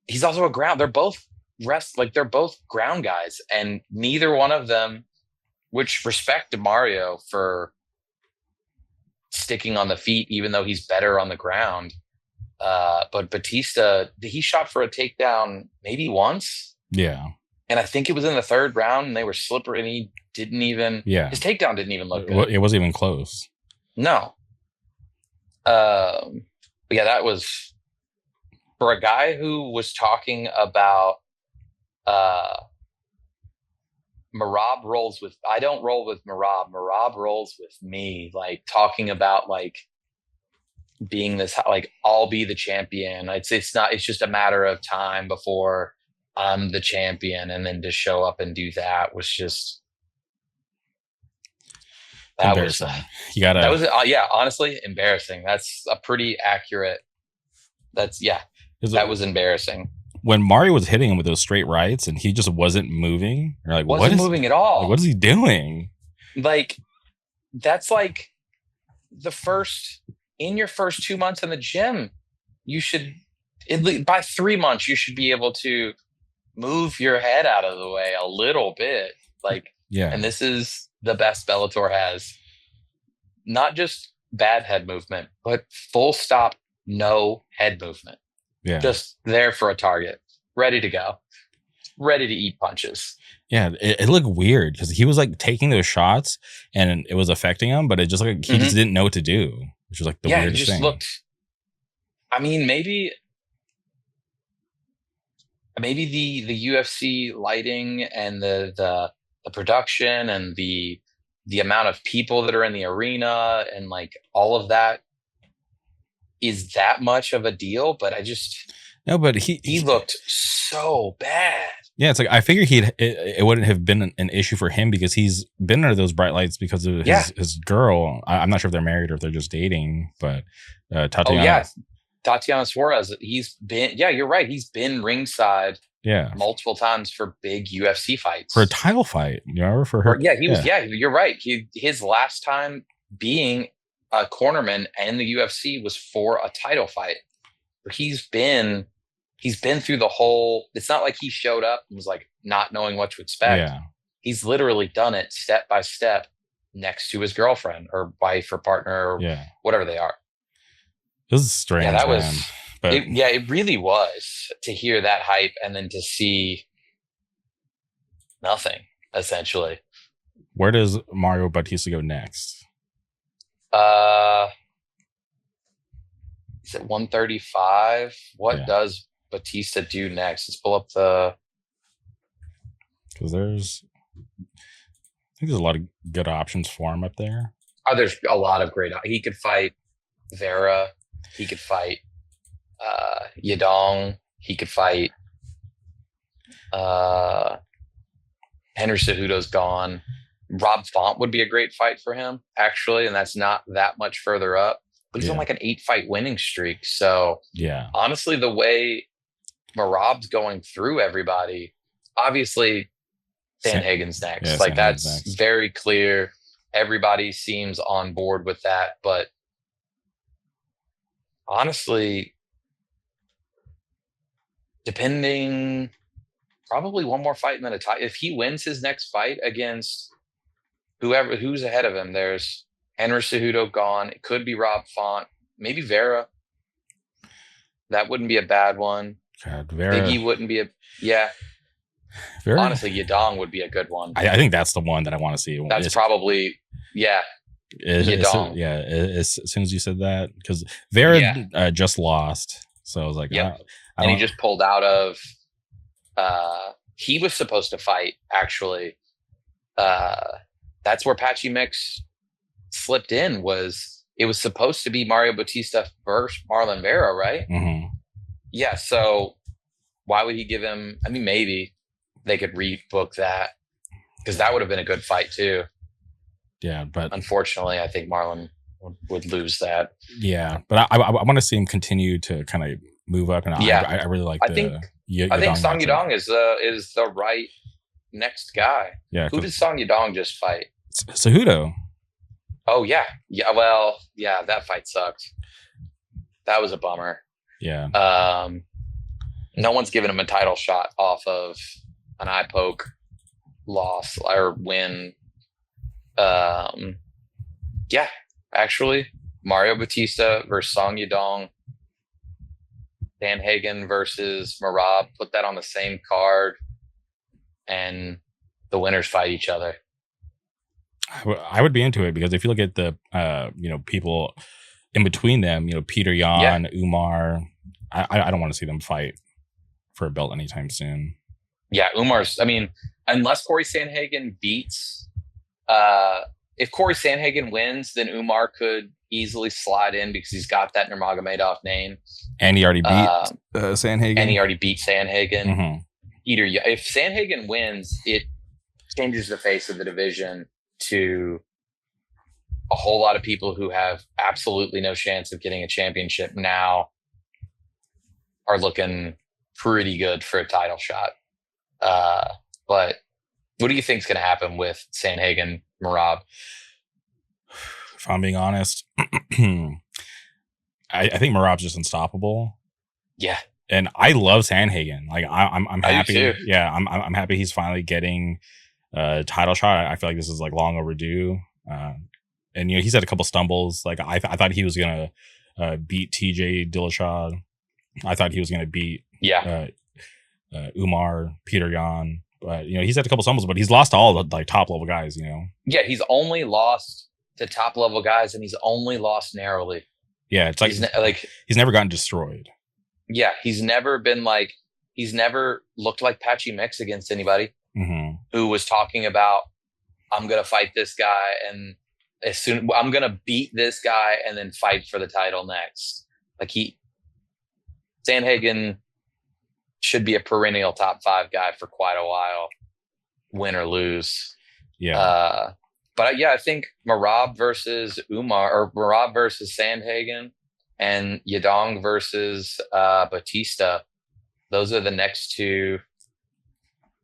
he's also a ground. They're both they're both ground guys, and neither one of them, which respect to Mario for sticking on the feet, even though he's better on the ground. But Batista, he shot for a takedown maybe once. Yeah. And I think it was in the third round, and they were slippery, and he didn't even. Yeah. His takedown didn't even look good. It wasn't even close. No. But yeah, that was for a guy who was talking about Marab rolls with. I don't roll with Marab. Marab rolls with me. Like talking about like being this, like I'll be the champion. It's not. It's just a matter of time before I'm the champion, and then to show up and do that was just embarrassing. Honestly, embarrassing. That's a pretty accurate. That was embarrassing. When Mario was hitting him with those straight rights and he just wasn't moving, you're like, wasn't moving at all. Like, what is he doing? Like, that's like in your first 2 months in the gym, you should, by 3 months, you should be able to move your head out of the way a little bit. Like, yeah. And this is the best Bellator has. Not just bad head movement, but full stop, no head movement. Yeah. Just there for a target, ready to go, ready to eat punches. Yeah, it looked weird because he was like taking those shots and it was affecting him, but it just like he just didn't know what to do, which was like the weirdest thing. Looked. I mean, maybe the UFC lighting and the production and the amount of people that are in the arena and like all of that is that much of a deal, but but he looked so bad. Yeah, it's like I figured it wouldn't have been an issue for him because he's been under those bright lights because of his girl. I'm not sure if they're married or if they're just dating, but Tatiana. Tatiana Suarez. He's been. Yeah, you're right. He's been ringside. Yeah, multiple times for big UFC fights. For a title fight, you remember for her? Yeah, he was. Yeah, you're right. His last time being a cornerman and the UFC was for a title fight. He's been through the whole. It's not like he showed up and was like not knowing what to expect. Yeah. He's literally done it step by step next to his girlfriend or wife or partner or whatever they are. This is strange. Yeah, that man. was. But it really was to hear that hype and then to see nothing essentially. Where does Mario Batista go next? Is it 135? What does Batista do next? Let's pull up because I think there's a lot of good options for him up there. Oh, there's a lot of great. He could fight Vera. He could fight Yadong. He could fight Henry Cejudo's gone. Rob Font would be a great fight for him, actually, and that's not that much further up. But he's on like an 8-fight winning streak. So honestly, the way Marab's going through everybody, obviously Sandhagen's next. Yeah, like Sandhagen's that's next. very clear. Everybody seems on board with that. But honestly, depending, probably one more fight and then a tie. If he wins his next fight against who's ahead of him, there's Henry Cejudo gone. It could be Rob Font, maybe Vera. That wouldn't be a bad one. God, Vera. Biggie wouldn't be Vera? Honestly, Yadong would be a good one. I think that's the one that I want to see. That's probably Yadong. As soon as you said that, because Vera just lost, so I was like, and he just pulled out of. He was supposed to fight actually. That's where Patchy Mix slipped in. It was supposed to be Mario Bautista versus Marlon Vera, right? Mm-hmm. Yeah. So why would he give him? I mean, maybe they could rebook that because that would have been a good fight too. Yeah, but unfortunately, I think Marlon would lose that. Yeah, but I want to see him continue to kind of move up, and I really like. I think Song Yadong is the right next guy. Yeah, who did Song Yadong just fight? Cejudo. Oh yeah. Well, that fight sucked. That was a bummer. Yeah. No one's given him a title shot off of an eye poke loss or win. Actually, Mario Bautista versus Song Yadong, Sandhagen versus Merab. Put that on the same card, and the winners fight each other. I would be into it because if you look at the people in between them, Peter Yan, Umar, I don't want to see them fight for a belt anytime soon. Yeah, Umar's. I mean, unless Corey Sandhagen beats, if Corey Sandhagen wins, then Umar could easily slide in because he's got that Nurmagomedov name, and he already beat Sandhagen. And he already beat Sandhagen. Mm-hmm. If Sandhagen wins, it changes the face of the division to a whole lot of people who have absolutely no chance of getting a championship now are looking pretty good for a title shot. But what do you think is going to happen with Sandhagen, Merab? If I'm being honest, I think Merab's just unstoppable. Yeah. And I love Sandhagen. Like I'm happy. Yeah, I'm happy he's finally getting a title shot. I feel like this is like long overdue. And he's had a couple stumbles. Like I thought he was gonna beat TJ Dillashaw. I thought he was gonna beat Umar, Peter Yan. But he's had a couple stumbles, but he's lost to all the like top level guys. Yeah, he's only lost to top level guys, and he's only lost narrowly. Yeah, it's like he's never gotten destroyed. Yeah, he's never looked like Patchy Mix against anybody who was talking about, I'm going to fight this guy and I'm going to beat this guy and then fight for the title next. Like Sandhagen should be a perennial top 5 guy for quite a while, win or lose. Yeah. But I think Merab versus Umar, or Merab versus Sandhagen, and Yadong versus Batista. Those are the next 2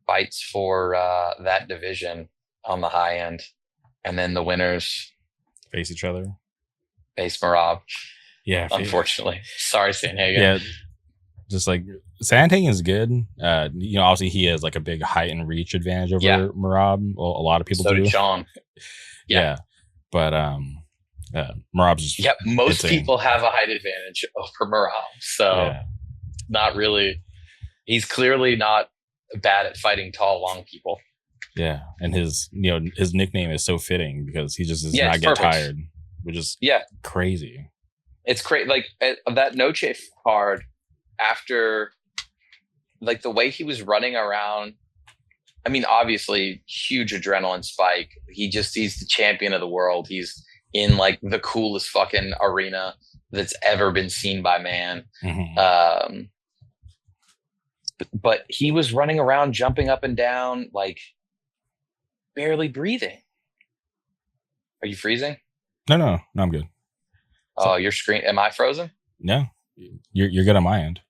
fights for that division on the high end. And then the winners face each other. Face Merab. Yeah. Unfortunately. Sorry, Sandhagen. Yeah. Just like Sandhagen is good. Obviously he has like a big height and reach advantage over Merab. Well, a lot of people do. So did Sean. Yeah. But Merab's just most people have a height advantage over Merab, so not really. He's clearly not bad at fighting tall, long people. Yeah, and his nickname is so fitting because he just does not get tired, which is crazy. It's crazy. Like that Noche card, after like the way he was running around. I mean, obviously, huge adrenaline spike. He's the champion of the world. He's in like the coolest fucking arena that's ever been seen by man. Mm-hmm. But he was running around, jumping up and down, like barely breathing. Are you freezing? No, I'm good. Oh, your screen. Am I frozen? No, you're good on my end.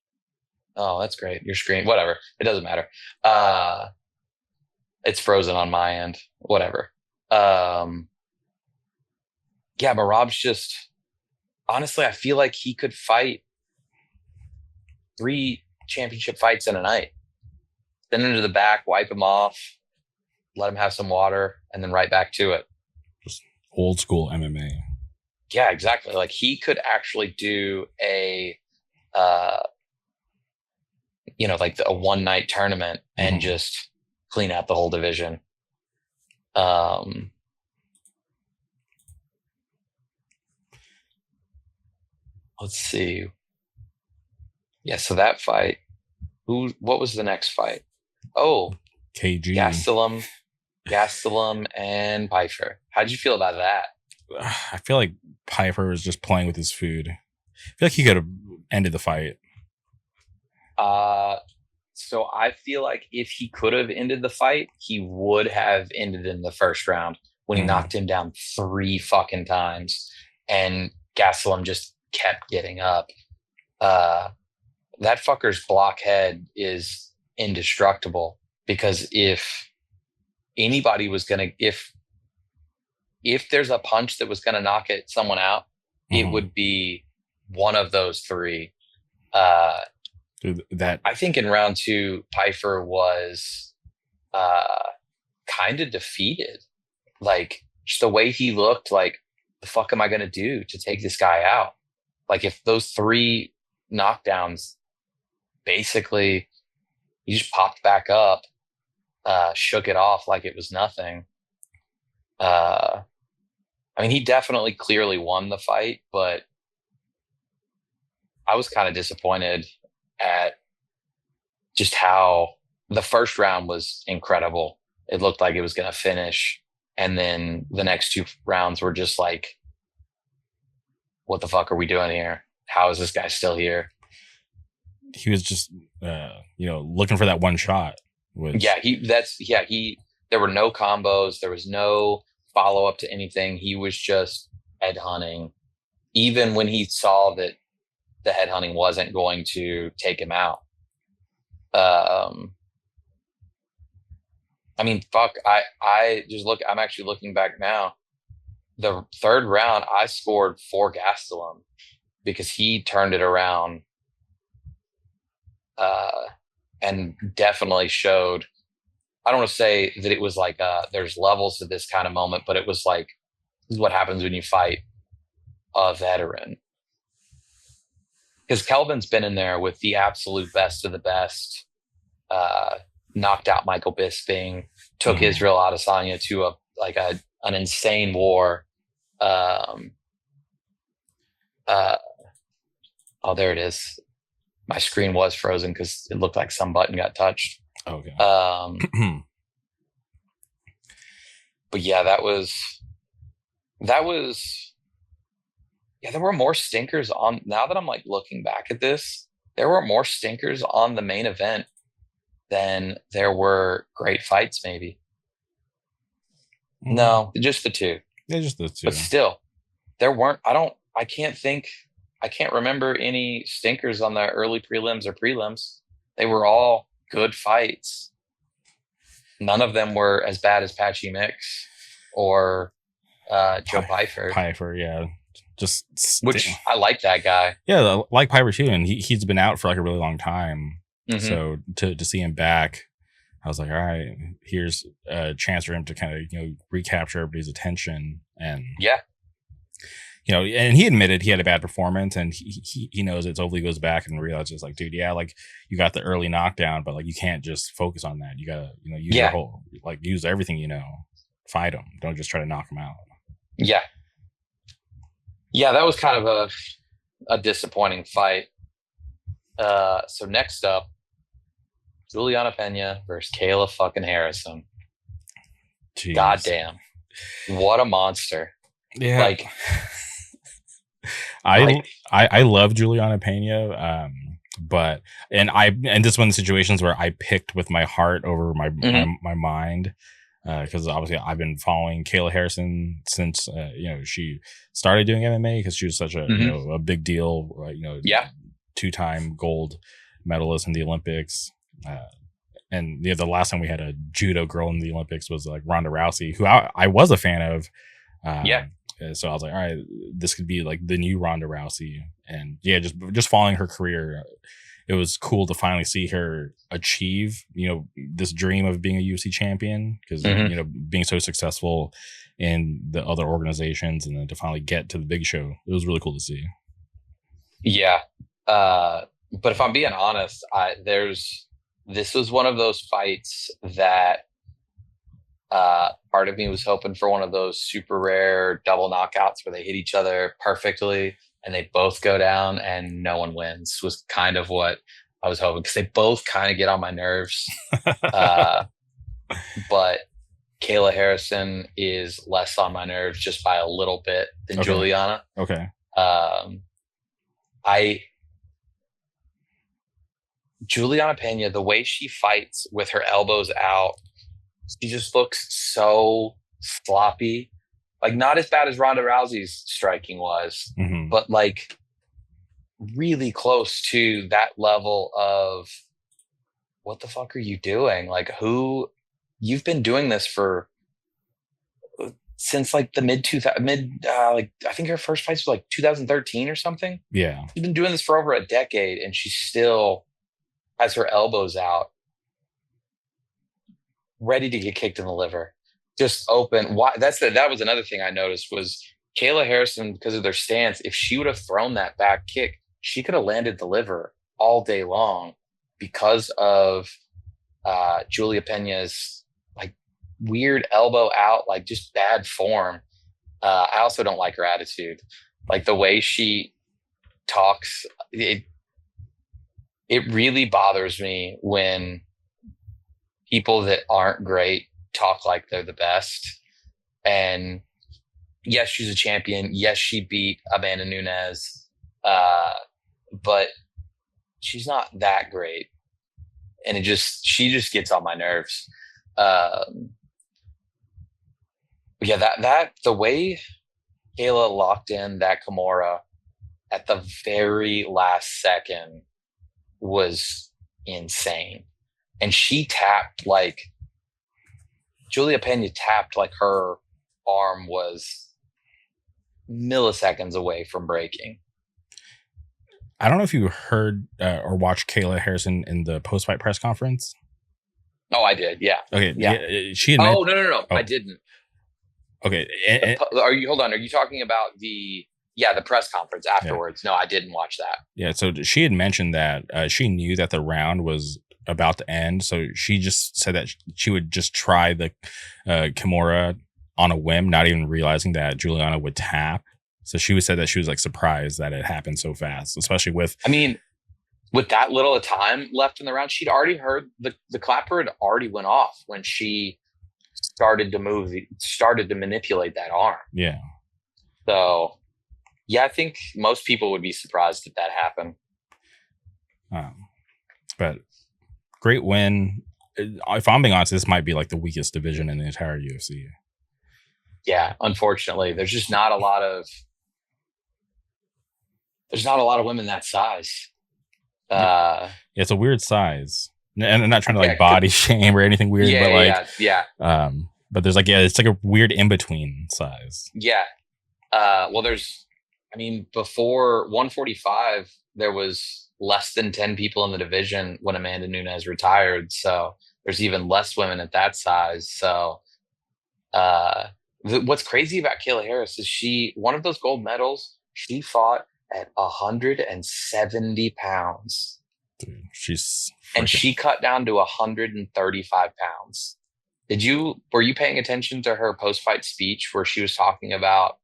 Oh, that's great. Your screen, whatever. It doesn't matter. It's frozen on my end. Whatever. Yeah, but Rob's just honestly, I feel like he could fight 3 championship fights in a night. Then into the back, wipe him off, let him have some water, and then right back to it. Just old school MMA. Yeah, exactly. Like he could actually do a like a one night tournament and just clean out the whole division. Let's see. Yeah, so that fight. What was the next fight? Oh, KG. Gastelum and Pfeiffer. How'd you feel about that? I feel like Pfeiffer was just playing with his food. I feel like he could have ended the fight. So I feel like if he could have ended the fight, he would have ended in the first round when he knocked him down 3 fucking times, and Gastelum just kept getting up. That fucker's blockhead is indestructible, because if anybody was gonna, if there's a punch that was gonna knock someone out, it would be one of those 3. Dude, that I think in round 2, Pfeiffer was kind of defeated. Like, just the way he looked, like, the fuck am I going to do to take this guy out? Like, if those 3 knockdowns, basically, he just popped back up, shook it off like it was nothing. I mean, he definitely clearly won the fight, but I was kind of disappointed at just how the first round was incredible. It looked like it was going to finish. And then the next 2 rounds were just like, what the fuck are we doing here? How is this guy still here? He was just, looking for that one shot. There were no combos. There was no follow up to anything. He was just head hunting. Even when he saw that the headhunting wasn't going to take him out. I mean, fuck, I just look, I'm actually looking back now. The 3rd round, I scored for Gastelum because he turned it around and definitely showed, I don't want to say that it was like, there's levels to this kind of moment, but it was like, this is what happens when you fight a veteran. Because Kelvin's been in there with the absolute best of the best, knocked out Michael Bisping, took Israel Adesanya to an insane war. Oh, there it is. My screen was frozen because it looked like some button got touched. Okay. But yeah, that was. Yeah, there were more stinkers on. Now that I'm like looking back at this, there were more stinkers on the main event than there were great fights. Maybe. No, just the 2. Yeah, just the 2. But still, there weren't. I can't remember any stinkers on the early prelims or prelims. They were all good fights. None of them were as bad as Patchy Mix or Joe Pfeiffer. Pfeiffer, yeah. Which I like that guy. Yeah, I like Pfeiffer too, and he's been out for like a really long time. So to see him back, I was like, all right, here's a chance for him to kind of recapture everybody's attention. And and he admitted he had a bad performance, and he knows it. So hopefully he goes back and realizes, like, dude, yeah, like you got the early knockdown, but like you can't just focus on that. You gotta use your whole, like, use everything, fight him. Don't just try to knock him out. Yeah, that was kind of a disappointing fight. So next up, Juliana Pena versus Kayla fucking Harrison. Jeez. Goddamn. What a monster. Yeah. Like, I love Juliana Pena. And this is one of the situations where I picked with my heart over my mind. because obviously I've been following Kayla Harrison since she started doing MMA, because she was such a a big deal, Yeah. 2-time gold medalist in the Olympics. And the last time we had a judo girl in the Olympics was like Ronda Rousey, who I was a fan of. So I was like, all right, this could be like the new Ronda Rousey. And yeah, just following her career, it was cool to finally see her achieve, this dream of being a UFC champion, because, being so successful in the other organizations, and then to finally get to the big show, it was really cool to see. Yeah. But if I'm being honest, this was one of those fights that part of me was hoping for one of those super rare double knockouts where they hit each other perfectly and they both go down and no one wins, was kind of what I was hoping, because they both kind of get on my nerves. But Kayla Harrison is less on my nerves just by a little bit than Juliana. Okay. Juliana Pena, the way she fights with her elbows out, she just looks so sloppy. Like, not as bad as Ronda Rousey's striking was, but like really close to that level of, what the fuck are you doing? Like, you've been doing this since like the I think her first fight was like 2013 or something. Yeah. She's been doing this for over a decade, and she still has her elbows out, ready to get kicked in the liver, just open. That was another thing I noticed was Kayla Harrison, because of their stance. If she would have thrown that back kick, she could have landed the liver all day long, because of Julia Pena's like weird elbow out, like just bad form. I also don't like her attitude, like the way she talks. It really bothers me when people that aren't great talk like they're the best. And yes, she's a champion. Yes, she beat Amanda Nunes. But she's not that great. And she just gets on my nerves. The way Kayla locked in that Kimura at the very last second was insane. And she tapped, like, Julia Pena tapped like her arm was milliseconds away from breaking. I don't know if you heard or watched Kayla Harrison in the post-fight press conference. Oh, I did. Yeah. Okay. Yeah. She no. Oh. I didn't. Okay. Hold on. Are you talking about the press conference afterwards? Yeah. No, I didn't watch that. Yeah. So she had mentioned that she knew that the round was about to end, so she just said that she would just try the Kimura on a whim, not even realizing that Juliana would tap. So she said that she was like surprised that it happened so fast, especially with. I mean, with that little time left in the round, she'd already heard the clapper had already went off when she started to manipulate that arm. Yeah. So, yeah, I think most people would be surprised if that happened. But great win. If I'm being honest, this might be like the weakest division in the entire UFC. Yeah, unfortunately, there's just not a lot of women that size. It's a weird size, and I'm not trying to like body shame or anything weird, but like, but there's like, it's like a weird in between size. Yeah. Well, before 145, there was less than 10 people in the division when Amanda Nunes retired. So there's even less women at that size. So, what's crazy about Kayla Harris is one of those gold medals, she fought at 170 pounds. Dude, and she cut down to 135 pounds. Were you paying attention to her post-fight speech where she was talking about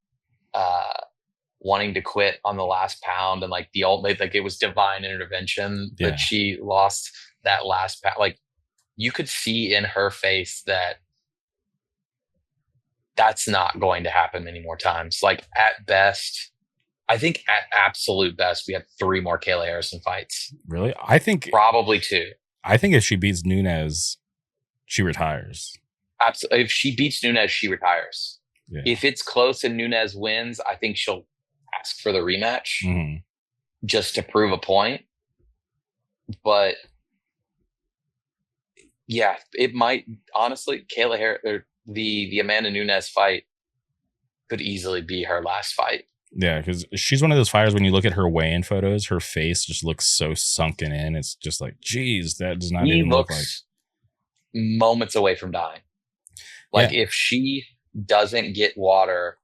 wanting to quit on the last pound, and like it was divine intervention that she lost that last pound? Like, you could see in her face that that's not going to happen many more times. Like, at best, I think at absolute best, we have 3 more Kayla Harrison fights. Really? I think probably 2. I think if she beats Nunes, she retires. Absolutely. If she beats Nunes, she retires. Yeah. If it's close and Nunes wins, I think she'll ask for the rematch just to prove a point. But yeah, it might honestly. Kayla Harris, or the Amanda Nunes fight could easily be her last fight. Yeah, because she's one of those fighters. When you look at her weigh-in photos, her face just looks so sunken in. It's just like, geez, that does not even look like moments away from dying. Like if she doesn't get water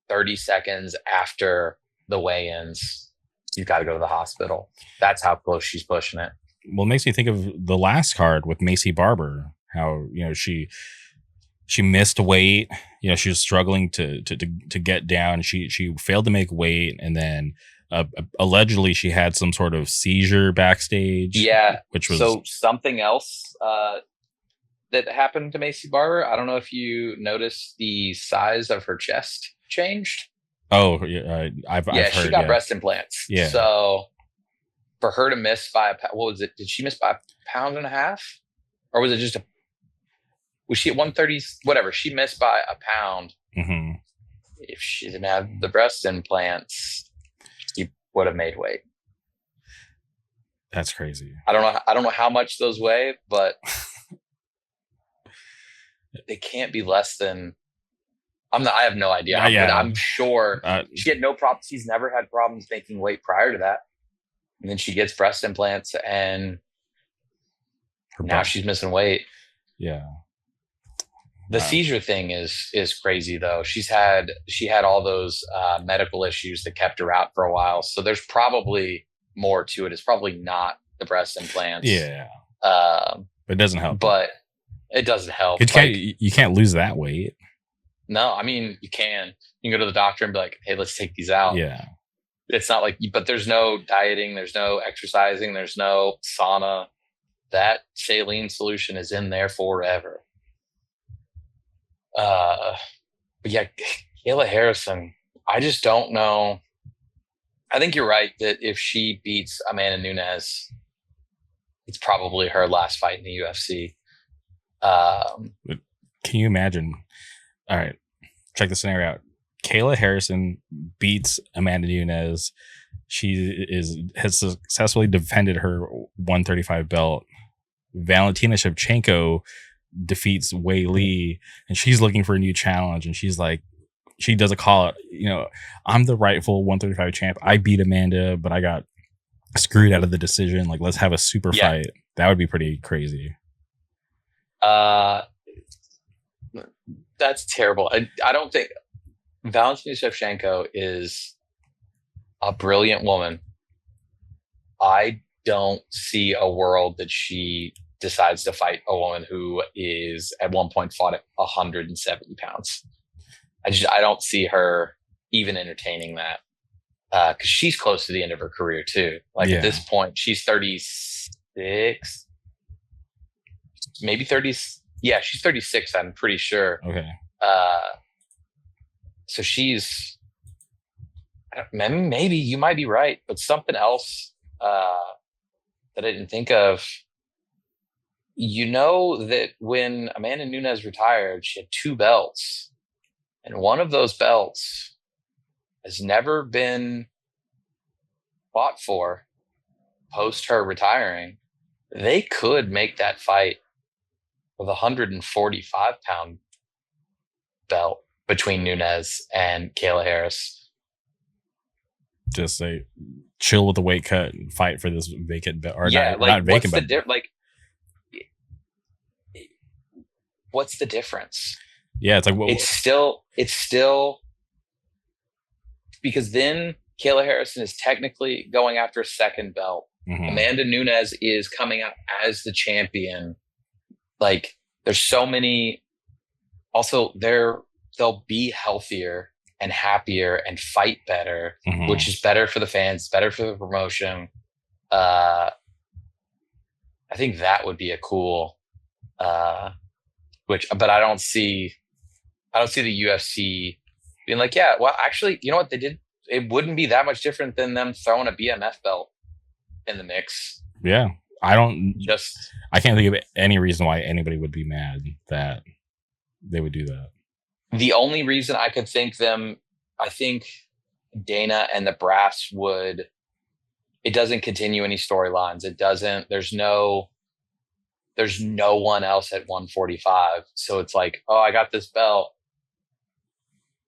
30 seconds after the weigh-ins, you've got to go to the hospital. That's how close she's pushing it. Well, it makes me think of the last card with Macy Barber. How she missed weight. She was struggling to get down. She failed to make weight, and then allegedly she had some sort of seizure backstage. Yeah, which was so something else that happened to Macy Barber. I don't know if you noticed the size of her chest changed. Oh, yeah, I've heard, she got breast implants. Yeah, so for her to miss by what was it? Did she miss by 1.5 pounds, or was it just a? Was she at 130? Whatever. She missed by 1 pound. Mm-hmm. If she didn't have the breast implants, she would have made weight. That's crazy. I don't know how much those weigh, but they can't be less than. I have no idea. But I'm sure she had no problems. She's never had problems making weight prior to that. And then she gets breast implants, and now she's missing weight. Yeah. The seizure thing is crazy though. She had all those medical issues that kept her out for a while. So there's probably more to it. It's probably not the breast implants. Yeah. It doesn't help. But it doesn't help. You can't lose that weight. No, I mean you can. You can go to the doctor and be like, "Hey, let's take these out." Yeah. It's not like, but there's no dieting, there's no exercising, there's no sauna. That saline solution is in there forever. But yeah, Kayla Harrison, I just don't know. I think you're right that if she beats Amanda Nunes, it's probably her last fight in the UFC. Can you imagine? All right, check the scenario out. Kayla Harrison beats Amanda Nunes. She has successfully defended her 135 belt. Valentina Shevchenko defeats Wei Li, and she's looking for a new challenge. And she's like, she does a call out. I'm the rightful 135 champ. I beat Amanda, but I got screwed out of the decision. Like, let's have a super fight. That would be pretty crazy. That's terrible. I don't think Valentina Shevchenko is a brilliant woman. I don't see a world that she decides to fight a woman who is at one point fought at 170 pounds. I don't see her even entertaining that because she's close to the end of her career too. Like at this point, she's 36, maybe 30. Yeah, she's 36. I'm pretty sure. Okay. So she's maybe you might be right, but something else that I didn't think of. That when Amanda Nunes retired, she had 2 belts, and one of those belts has never been fought for post her retiring. They could make that fight with a 145-pound belt between Nunes and Kayla Harris. Just say, chill with the weight cut and fight for this vacant belt. Or not vacant, but what's the difference? Yeah, it's like it's still because then Kayla Harrison is technically going after a second belt. Mm-hmm. Amanda Nunes is coming out as the champion. Like, there's so many. Also, they'll be healthier and happier and fight better, mm-hmm. which is better for the fans, better for the promotion. I think that would be a cool. But I don't see the UFC being like, yeah, well, actually, you know what they did? It wouldn't be that much different than them throwing a BMF belt in the mix. Yeah. I can't think of any reason why anybody would be mad that they would do that. The only reason I could think I think Dana and the brass would, it doesn't continue any storylines. It doesn't, there's no one else at 145. So it's like, oh, I got this belt.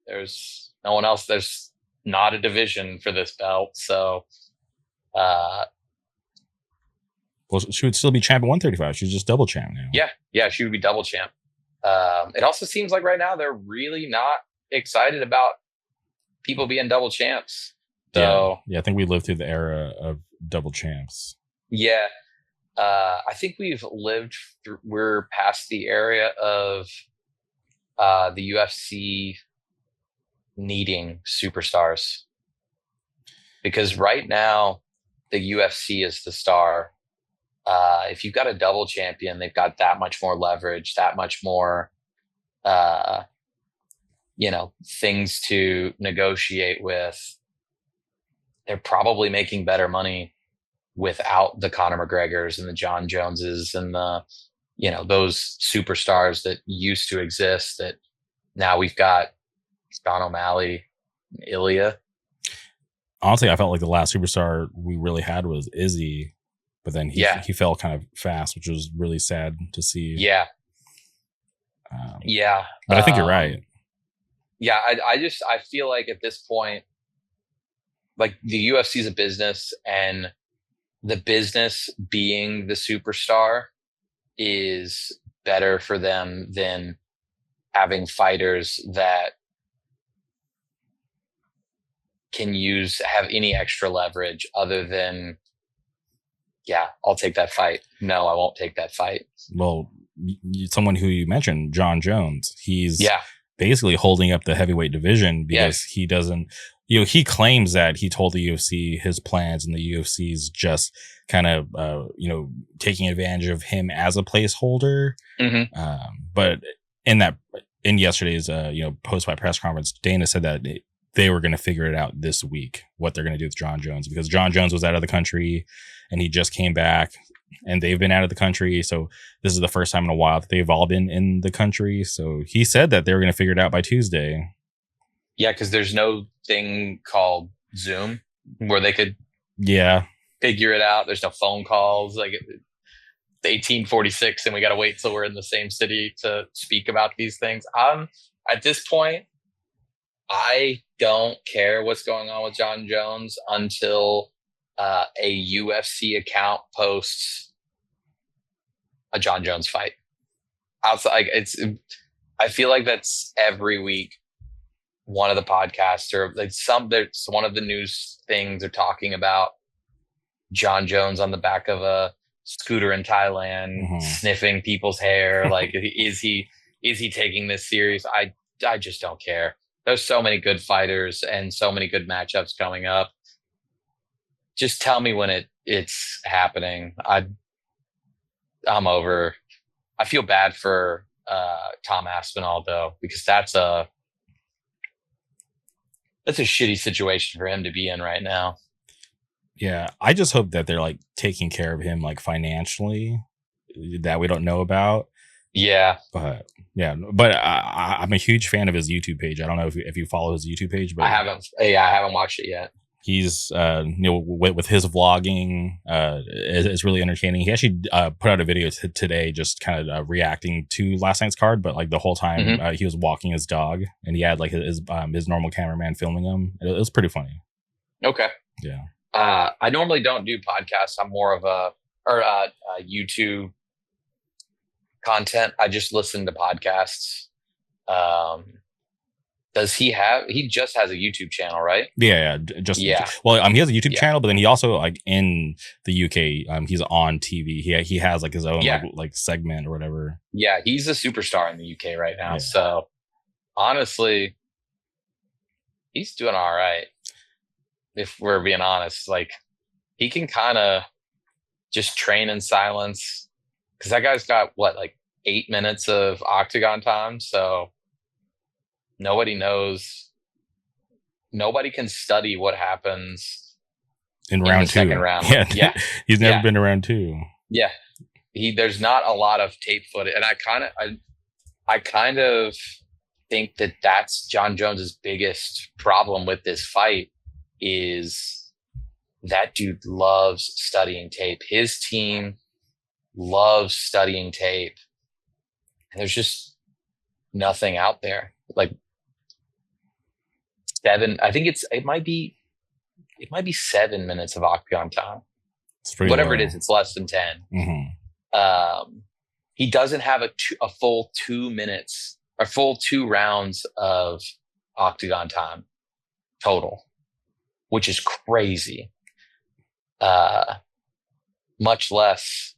There's no one else. There's not a division for this belt. So, well, she would still be champ at 135. She's just double champ now. Yeah, she would be double champ. It also seems like right now they're really not excited about people being double champs. So yeah, I think we lived through the era of double champs. Yeah, I think we're past the area of the UFC needing superstars, because right now the UFC is the star. If you've got a double champion, they've got that much more leverage, that much more, things to negotiate with. They're probably making better money without the Conor McGregors and the John Joneses and the, those superstars that used to exist, that now we've got Sean O'Malley, Ilya. Honestly, I felt like the last superstar we really had was Izzy, but then he fell kind of fast, which was really sad to see. Yeah. But I think you're right. Yeah. I feel like at this point, like the UFC is a business, and the business being the superstar is better for them than having fighters that can have any extra leverage other than, I'll take that fight. No, I won't take that fight. Well, someone who you mentioned, John Jones, he's basically holding up the heavyweight division because he doesn't, he claims that he told the UFC his plans, and the UFC's just kind of, taking advantage of him as a placeholder. Mm-hmm. But in yesterday's, post-fight press conference, Dana said that they were going to figure it out this week, what they're going to do with John Jones, because John Jones was out of the country and he just came back, and they've been out of the country. So this is the first time in a while that they've all been in the country. So he said that they were going to figure it out by Tuesday. Yeah, because there's no thing called Zoom where they could figure it out. There's no phone calls. Like it's 1846 and we got to wait till we're in the same city to speak about these things. At this point, I don't care what's going on with John Jones until a UFC account posts a John Jones fight. Outside, I feel like that's every week. One of the podcasts or there's one of the news things are talking about John Jones on the back of a scooter in Thailand, sniffing people's hair. Like, is he taking this serious? I just don't care. There's so many good fighters and so many good matchups coming up. Just tell me when it's happening. I'm over. I feel bad for Tom Aspinall though, because that's a shitty situation for him to be in right now. Yeah, I just hope that they're like taking care of him like financially, that we don't know about. Yeah, but I'm a huge fan of his YouTube page. I don't know if you follow his YouTube page, but I haven't watched it yet. He's with his vlogging, it's really entertaining. He actually put out a video today just kind of reacting to last night's card, but like the whole time he was walking his dog, and he had like his normal cameraman filming him. It was pretty funny. Okay. Yeah. I normally don't do podcasts. I'm more of a YouTube content. I just listen to podcasts. He just has a YouTube channel, right? Yeah. Well, he has a YouTube channel, but then he also, like, in the UK, he's on TV. He has like his own like segment or whatever. Yeah, he's a superstar in the UK right now. Yeah. So honestly, he's doing all right. If we're being honest, like, he can kind of just train in silence, because that guy's got like 8 minutes of octagon time. So nobody knows. Nobody can study what happens in round two. Second round. Yeah. He's never been to round two. Yeah. There's not a lot of tape footage. And I kind of think that that's John Jones's biggest problem with this fight is that dude loves studying tape. His team loves studying tape. And there's just nothing out there. Like I think it might be 7 minutes of octagon time. It's pretty Whatever low. it is, it's less than 10. Mm-hmm. He doesn't have a full 2 minutes or full 2 rounds of octagon time total, which is crazy. Much less.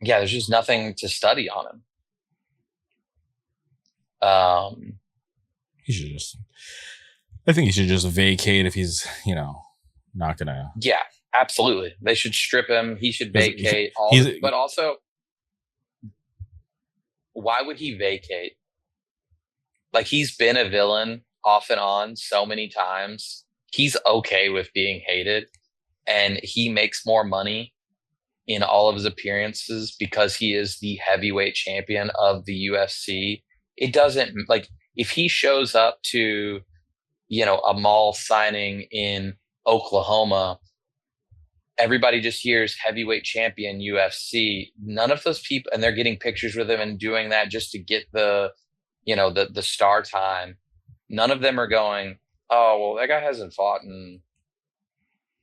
Yeah, there's just nothing to study on him. He should just. I think he should just vacate if he's, not gonna. Yeah, absolutely. They should strip him. He should vacate but also, why would he vacate? Like, he's been a villain off and on so many times. He's okay with being hated, and he makes more money in all of his appearances because he is the heavyweight champion of the UFC. It doesn't, like, if he shows up to, a mall signing in Oklahoma, everybody just hears heavyweight champion UFC. None of those people, and they're getting pictures with him and doing that just to get the star time. None of them are going, oh, well, that guy hasn't fought in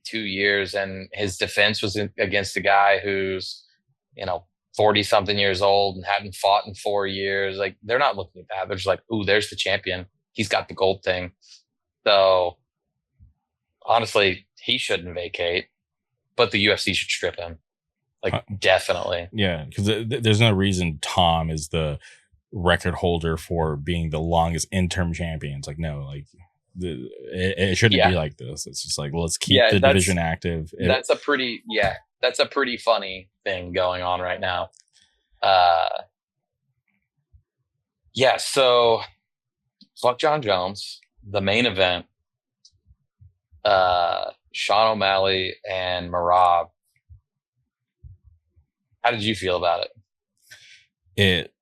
2 years, and his defense was against a guy who's 40 something years old and hadn't fought in 4 years. Like, they're not looking at that. They're just like, ooh, there's the champion. He's got the gold thing. So honestly, he shouldn't vacate, but the UFC should strip him. Like, definitely. Yeah, because there's no reason Tom is the record holder for being the longest interim champion. It's like, no, like it shouldn't be like this. It's just like, well, let's keep the division active. That's a pretty funny thing going on right now. So fuck John Jones. The main event, Sean O'Malley and Merab. How did you feel about it? It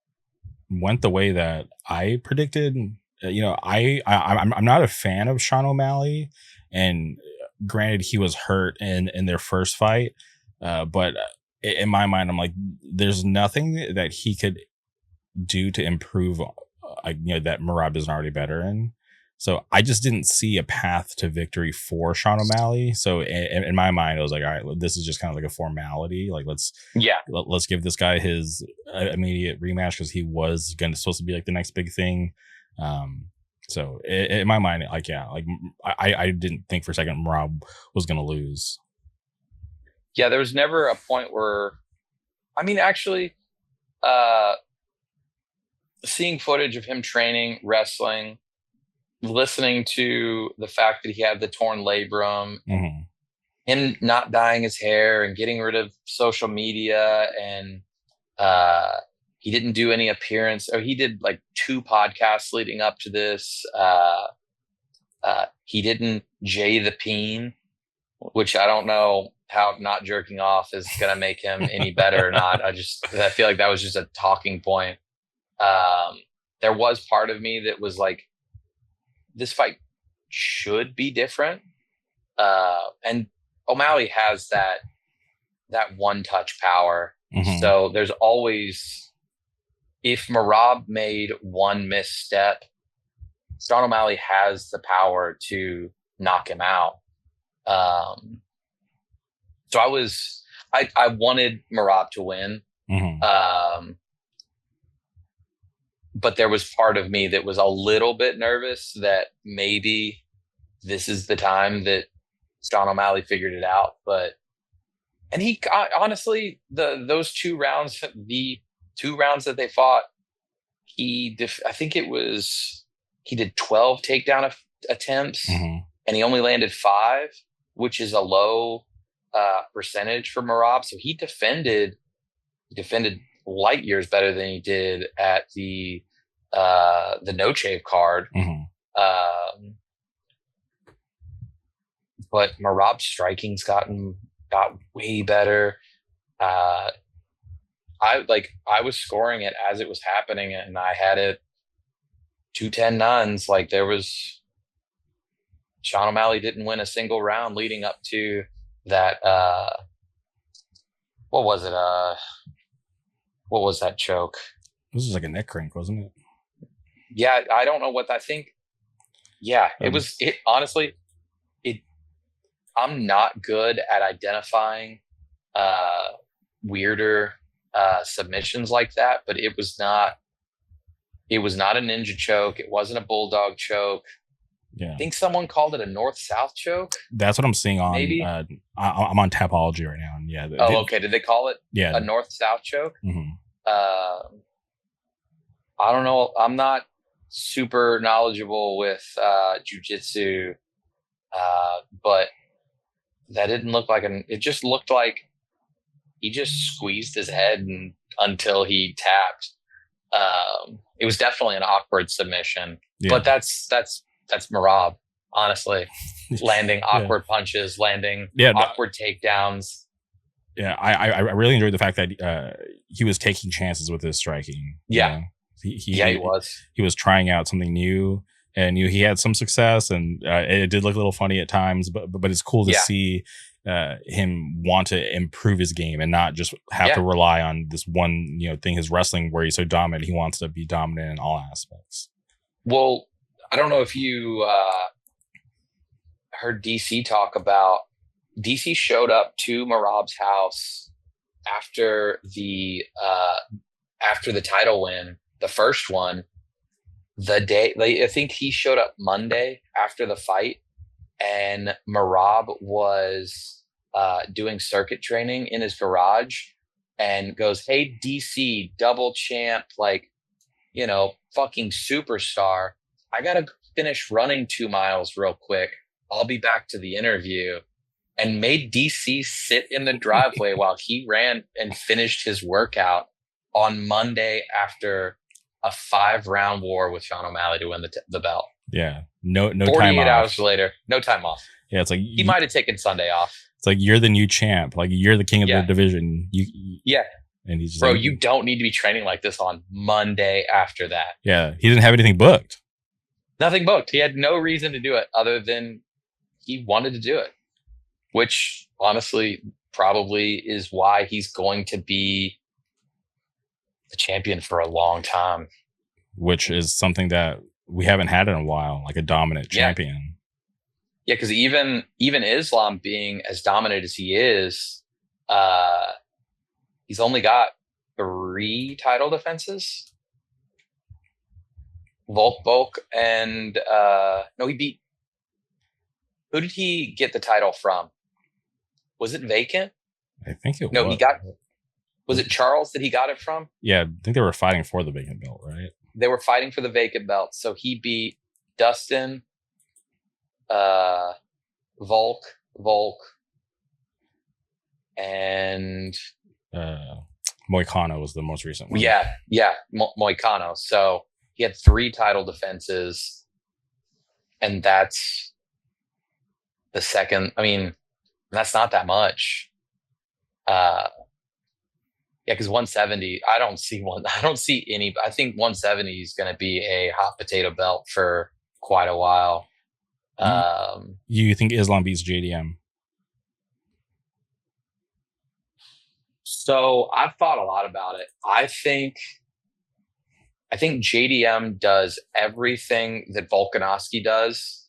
went the way that I predicted. I'm not a fan of Sean O'Malley, and granted, he was hurt in their first fight, but in my mind, I'm like, there's nothing that he could do to improve. That Merab isn't already better in. So I just didn't see a path to victory for Sean O'Malley. So in my mind, I was like, all right, this is just kind of like a formality. Like, let's give this guy his immediate rematch because he was supposed to be like the next big thing. So in my mind, I didn't think for a second Merab was going to lose. Yeah, there was never a point where, actually, seeing footage of him training, wrestling, listening to the fact that he had the torn labrum, him not dyeing his hair and getting rid of social media, and he didn't do any appearance, or he did like 2 podcasts leading up to this. He didn't Jay the Peen, which I don't know how not jerking off is going to make him any better or not. I feel like that was just a talking point. There was part of me that was like, this fight should be different. And O'Malley has that one-touch power. Mm-hmm. So there's always, if Merab made one misstep, Sean O'Malley has the power to knock him out. So I wanted Merab to win. Mm-hmm. But there was part of me that was a little bit nervous that maybe this is the time that Sean O'Malley figured it out. And he honestly, those 2 rounds, the 2 rounds that they fought, I think he did 12 takedown attempts, mm-hmm. and he only landed 5, which is a low percentage for Merab. So he defended light years better than he did at the No Shave card. Mm-hmm. But Merab's striking's got way better. I was scoring it as it was happening, and I had it 2-10 nuns. Like there was Sean O'Malley didn't win a single round leading up to that. What was it? What was that choke? This was like a neck crank, wasn't it? Yeah, I don't know what I think. Yeah, it was. It honestly, it. I'm not good at identifying weirder submissions like that, but it was not. It was not a ninja choke. It wasn't a bulldog choke. Yeah, I think someone called it a north-south choke. That's what I'm seeing on. Maybe I'm on Tapology right now, and yeah. Okay. Did they call it a north-south choke? Mm-hmm. I don't know. I'm not super knowledgeable with jiu-jitsu, but that didn't look like it just looked like he just squeezed his head until he tapped. It was definitely an awkward submission, but that's Merab, honestly, landing awkward punches, landing awkward takedowns. Yeah, I really enjoyed the fact that he was taking chances with his striking. Yeah, he was. He was trying out something new, and he had some success, and it did look a little funny at times. But it's cool to see him want to improve his game and not just have to rely on this one thing. His wrestling, where he's so dominant, he wants to be dominant in all aspects. Well, I don't know if you heard DC talk about. DC showed up to Merab's house after the title win, the first one. I think he showed up Monday after the fight, and Merab was doing circuit training in his garage, and goes, "Hey DC, double champ, fucking superstar. I gotta finish running 2 miles real quick. I'll be back to the interview." And made DC sit in the driveway while he ran and finished his workout on Monday after a 5-round war with Sean O'Malley to win the belt. Yeah. No 48 time off. hours later, no time off. Yeah, it's like he might have taken Sunday off. It's like you're the new champ. Like you're the king of the division. And he's just bro, you don't need to be training like this on Monday after that. Yeah. He didn't have anything booked. Nothing booked. He had no reason to do it other than he wanted to do it. Which honestly probably is why he's going to be the champion for a long time. Which is something that we haven't had in a while, like a dominant champion. Yeah, because even Islam being as dominant as he is, he's only got 3 title defenses. Volk and no, he beat. Who did he get the title from? Was it vacant? I think it was. No, was it Charles that he got it from? Yeah, I think they were fighting for the vacant belt, right? They were fighting for the vacant belt. So he beat Dustin, Volk, and Moicano was the most recent one. Yeah, Moicano. So he had 3 title defenses, and that's the second. I mean, that's not that much. Because 170, I don't see any. I think 170 is going to be a hot potato belt for quite a while. You think Islam beats JDM? So I've thought a lot about it. I think JDM does everything that Volkanovski does,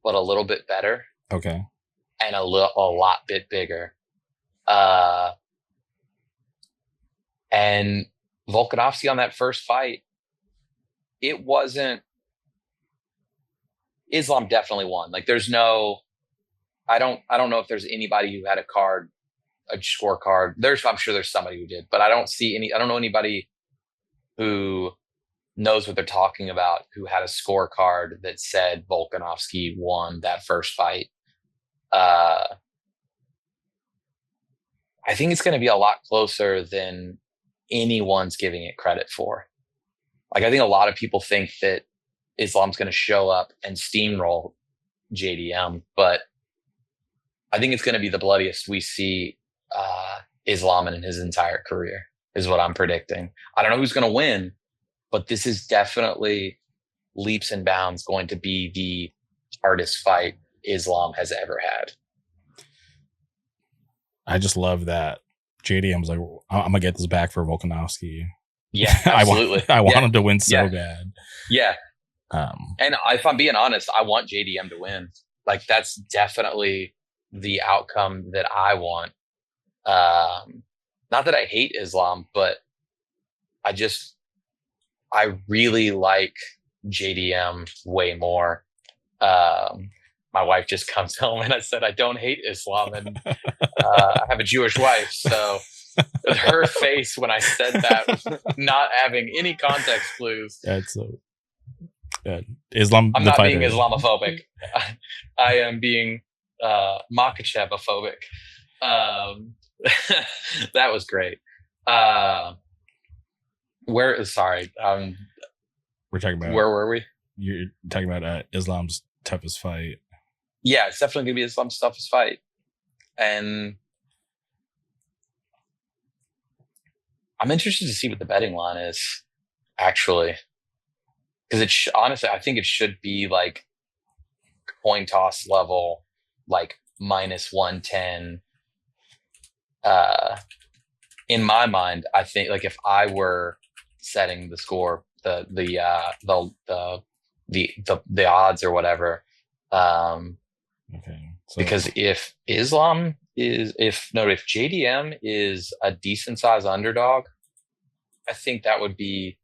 but a little bit better. Okay. And a lot bit bigger. And Volkanovski on that first fight, it wasn't. Islam definitely won. Like there's no. I don't know if there's anybody who had a scorecard. I'm sure there's somebody who did, but I don't know anybody who knows what they're talking about who had a scorecard that said Volkanovski won that first fight. I think it's going to be a lot closer than anyone's giving it credit for. Like, I think a lot of people think that Islam's going to show up and steamroll JDM, but I think it's going to be the bloodiest we see Islam in his entire career, is what I'm predicting. I don't know who's going to win, but this is definitely leaps and bounds going to be the hardest fight Islam has ever had. I just love that JDM was like, I'm gonna get this back for Volkanovski. Yeah, absolutely. I want him to win so bad. Yeah. And if I'm being honest, I want JDM to win. Like, that's definitely the outcome that I want. Not that I hate Islam, but I really like JDM way more. My wife just comes home and I said, I don't hate Islam, and I have a Jewish wife. So her face when I said that, not having any context clues. That's so Islam. I'm not being Islamophobic. I am being Makachev-ophobic. That was great. We're talking about, where were we? You're talking about Islam's toughest fight. Yeah, it's definitely gonna be Islam's toughest fight, and I'm interested to see what the betting line is, actually, because honestly, I think it should be like coin toss level, like -110. In my mind, I think, like, if I were setting the score, the odds or whatever. Okay. So, because if JDM is a decent size underdog, I think that would be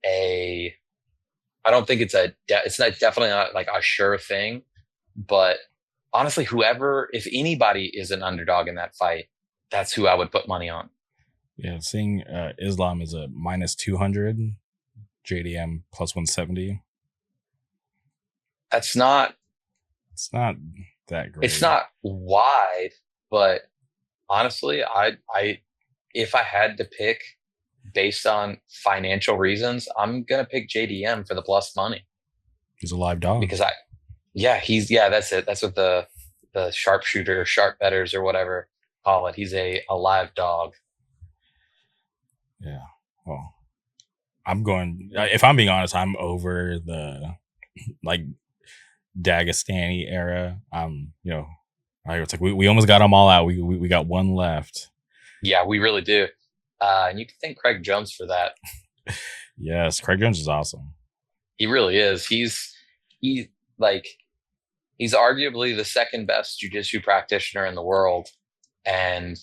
I don't think it's definitely not like a sure thing, but honestly, if anybody is an underdog in that fight, that's who I would put money on. Yeah, seeing Islam is a -200, JDM +170. It's not that great. It's not wide, but honestly, if I had to pick based on financial reasons, I'm gonna pick JDM for the plus money. He's a live dog. Because that's it. That's what the sharpshooter, sharp bettors or whatever call it. He's a live dog. Yeah. Well, if I'm being honest, I'm over the like Dagestani era. It's like we almost got them all out. We got one left. Yeah, we really do. And you can thank Craig Jones for that. Yes, Craig Jones is awesome. He really is. He's arguably the second best jiu-jitsu practitioner in the world, and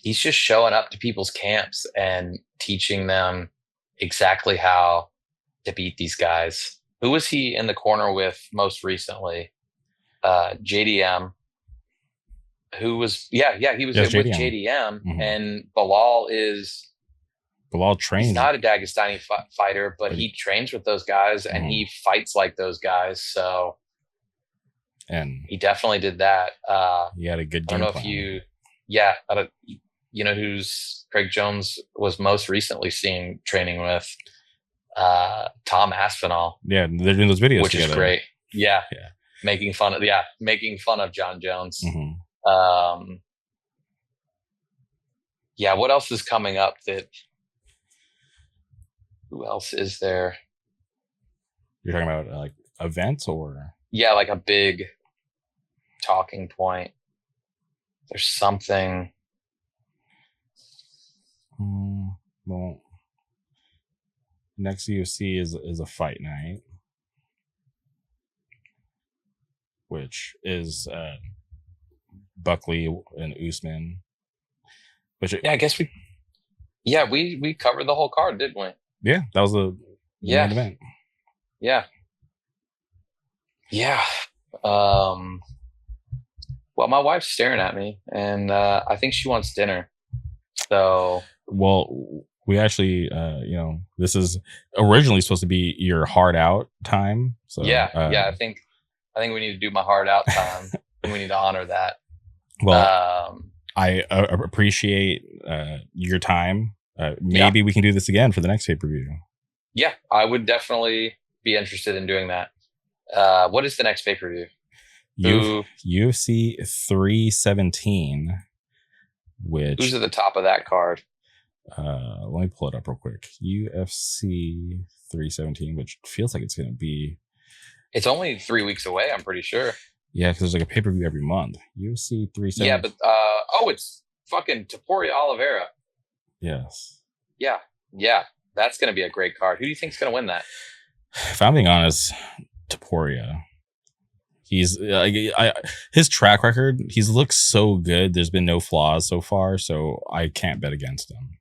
he's just showing up to people's camps and teaching them exactly how to beat these guys. Who was he in the corner with most recently? JDM. He was with JDM, mm-hmm. And Bilal trains. He's not a Dagestani fighter, but he trains with those guys, and mm-hmm. he fights like those guys. So, and he definitely did that. He had a good game. I don't know if you know who's Craig Jones was most recently seen training with. Tom Aspinall. Yeah, they're doing those videos which together. Is great. Yeah. Making fun of John Jones. Mm-hmm. What else is coming up? Who else is there? You're talking about like events or? Yeah, like a big talking point. There's something. Well, next UFC is a fight night, which is Buckley and Usman. I guess we covered the whole card, didn't we? Yeah, that was the main event. Yeah. Well, my wife's staring at me, and I think she wants dinner. So, well, we actually, this is originally supposed to be your hard out time. So I think we need to do my hard out time, and we need to honor that. Well, I appreciate your time. Maybe we can do this again for the next pay-per-view. Yeah, I would definitely be interested in doing that. What is the next pay-per-view? UFC 317. which who's at the top of that card? let me pull it up real quick. UFC 317, which feels like it's going to be. It's only 3 weeks away, I'm pretty sure. Yeah, because there's like a pay-per-view every month. UFC 317. Yeah, but it's fucking Topuria Oliveira. Yes. Yeah, that's going to be a great card. Who do you think's going to win that? If I'm being honest, Topuria. He's his track record. He's looked so good. There's been no flaws so far, so I can't bet against him.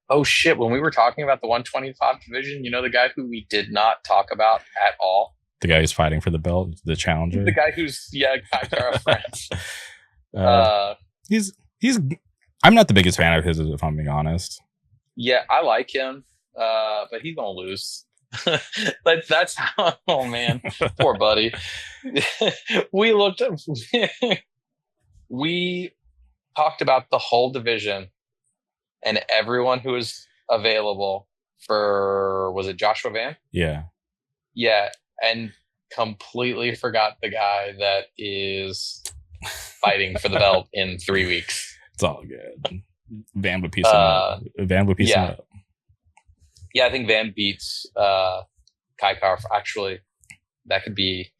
Oh shit! When we were talking about the 125 division, you know the guy who we did not talk about at all. The guy who's fighting for the belt, the challenger. The guy who's Kaikara France. He's. I'm not the biggest fan of his, if I'm being honest. Yeah, I like him, but he's gonna lose. That's how. Oh man, poor buddy. We looked up. We talked about the whole division and everyone who was available for. Was it Joshua Van? Yeah. Yeah, and completely forgot the guy that is fighting for the belt in 3 weeks. It's all good. Van would piece him up. Van would piece him up. Yeah, I think Van beats Kai Kara. Actually, that could be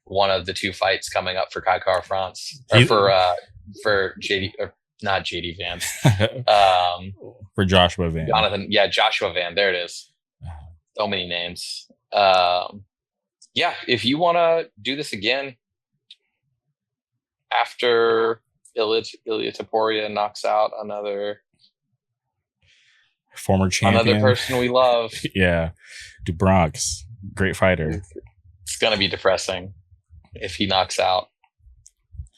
one of the 2 fights coming up for Kai Kara France. Or for JD, or not JD Van. For Joshua Van. Jonathan, Joshua Van. There it is. So many names. If you want to do this again after Ilia Topuria knocks out another former champion, another person we love. Yeah, DuBronx, great fighter. It's gonna be depressing if he knocks out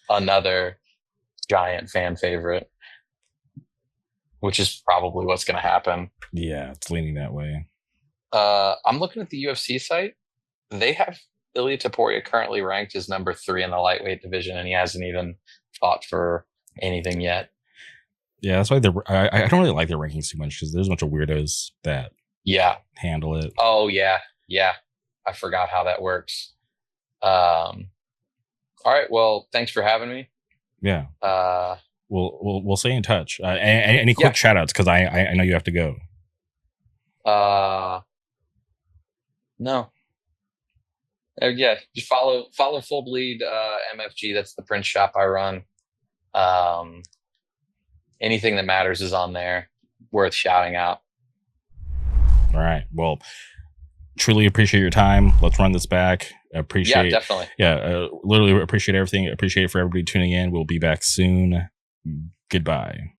another giant fan favorite, which is probably what's gonna happen. Yeah, it's leaning that way. I'm looking at the UFC site. They have Ilia Topuria currently ranked as number 3 in the lightweight division, and he hasn't even fought for anything yet. Yeah, that's why I don't really like their rankings too much because there's a bunch of weirdos that handle it. Oh yeah, I forgot how that works. All right, well, thanks for having me. Yeah. We'll stay in touch. Any quick shout outs because I know you have to go. No. Just follow Full Bleed MFG. That's the print shop I run. Anything that matters is on there. Worth shouting out. All right. Well, truly appreciate your time. Let's run this back. Appreciate. Yeah, definitely. Yeah, literally appreciate everything. Appreciate it for everybody tuning in. We'll be back soon. Goodbye.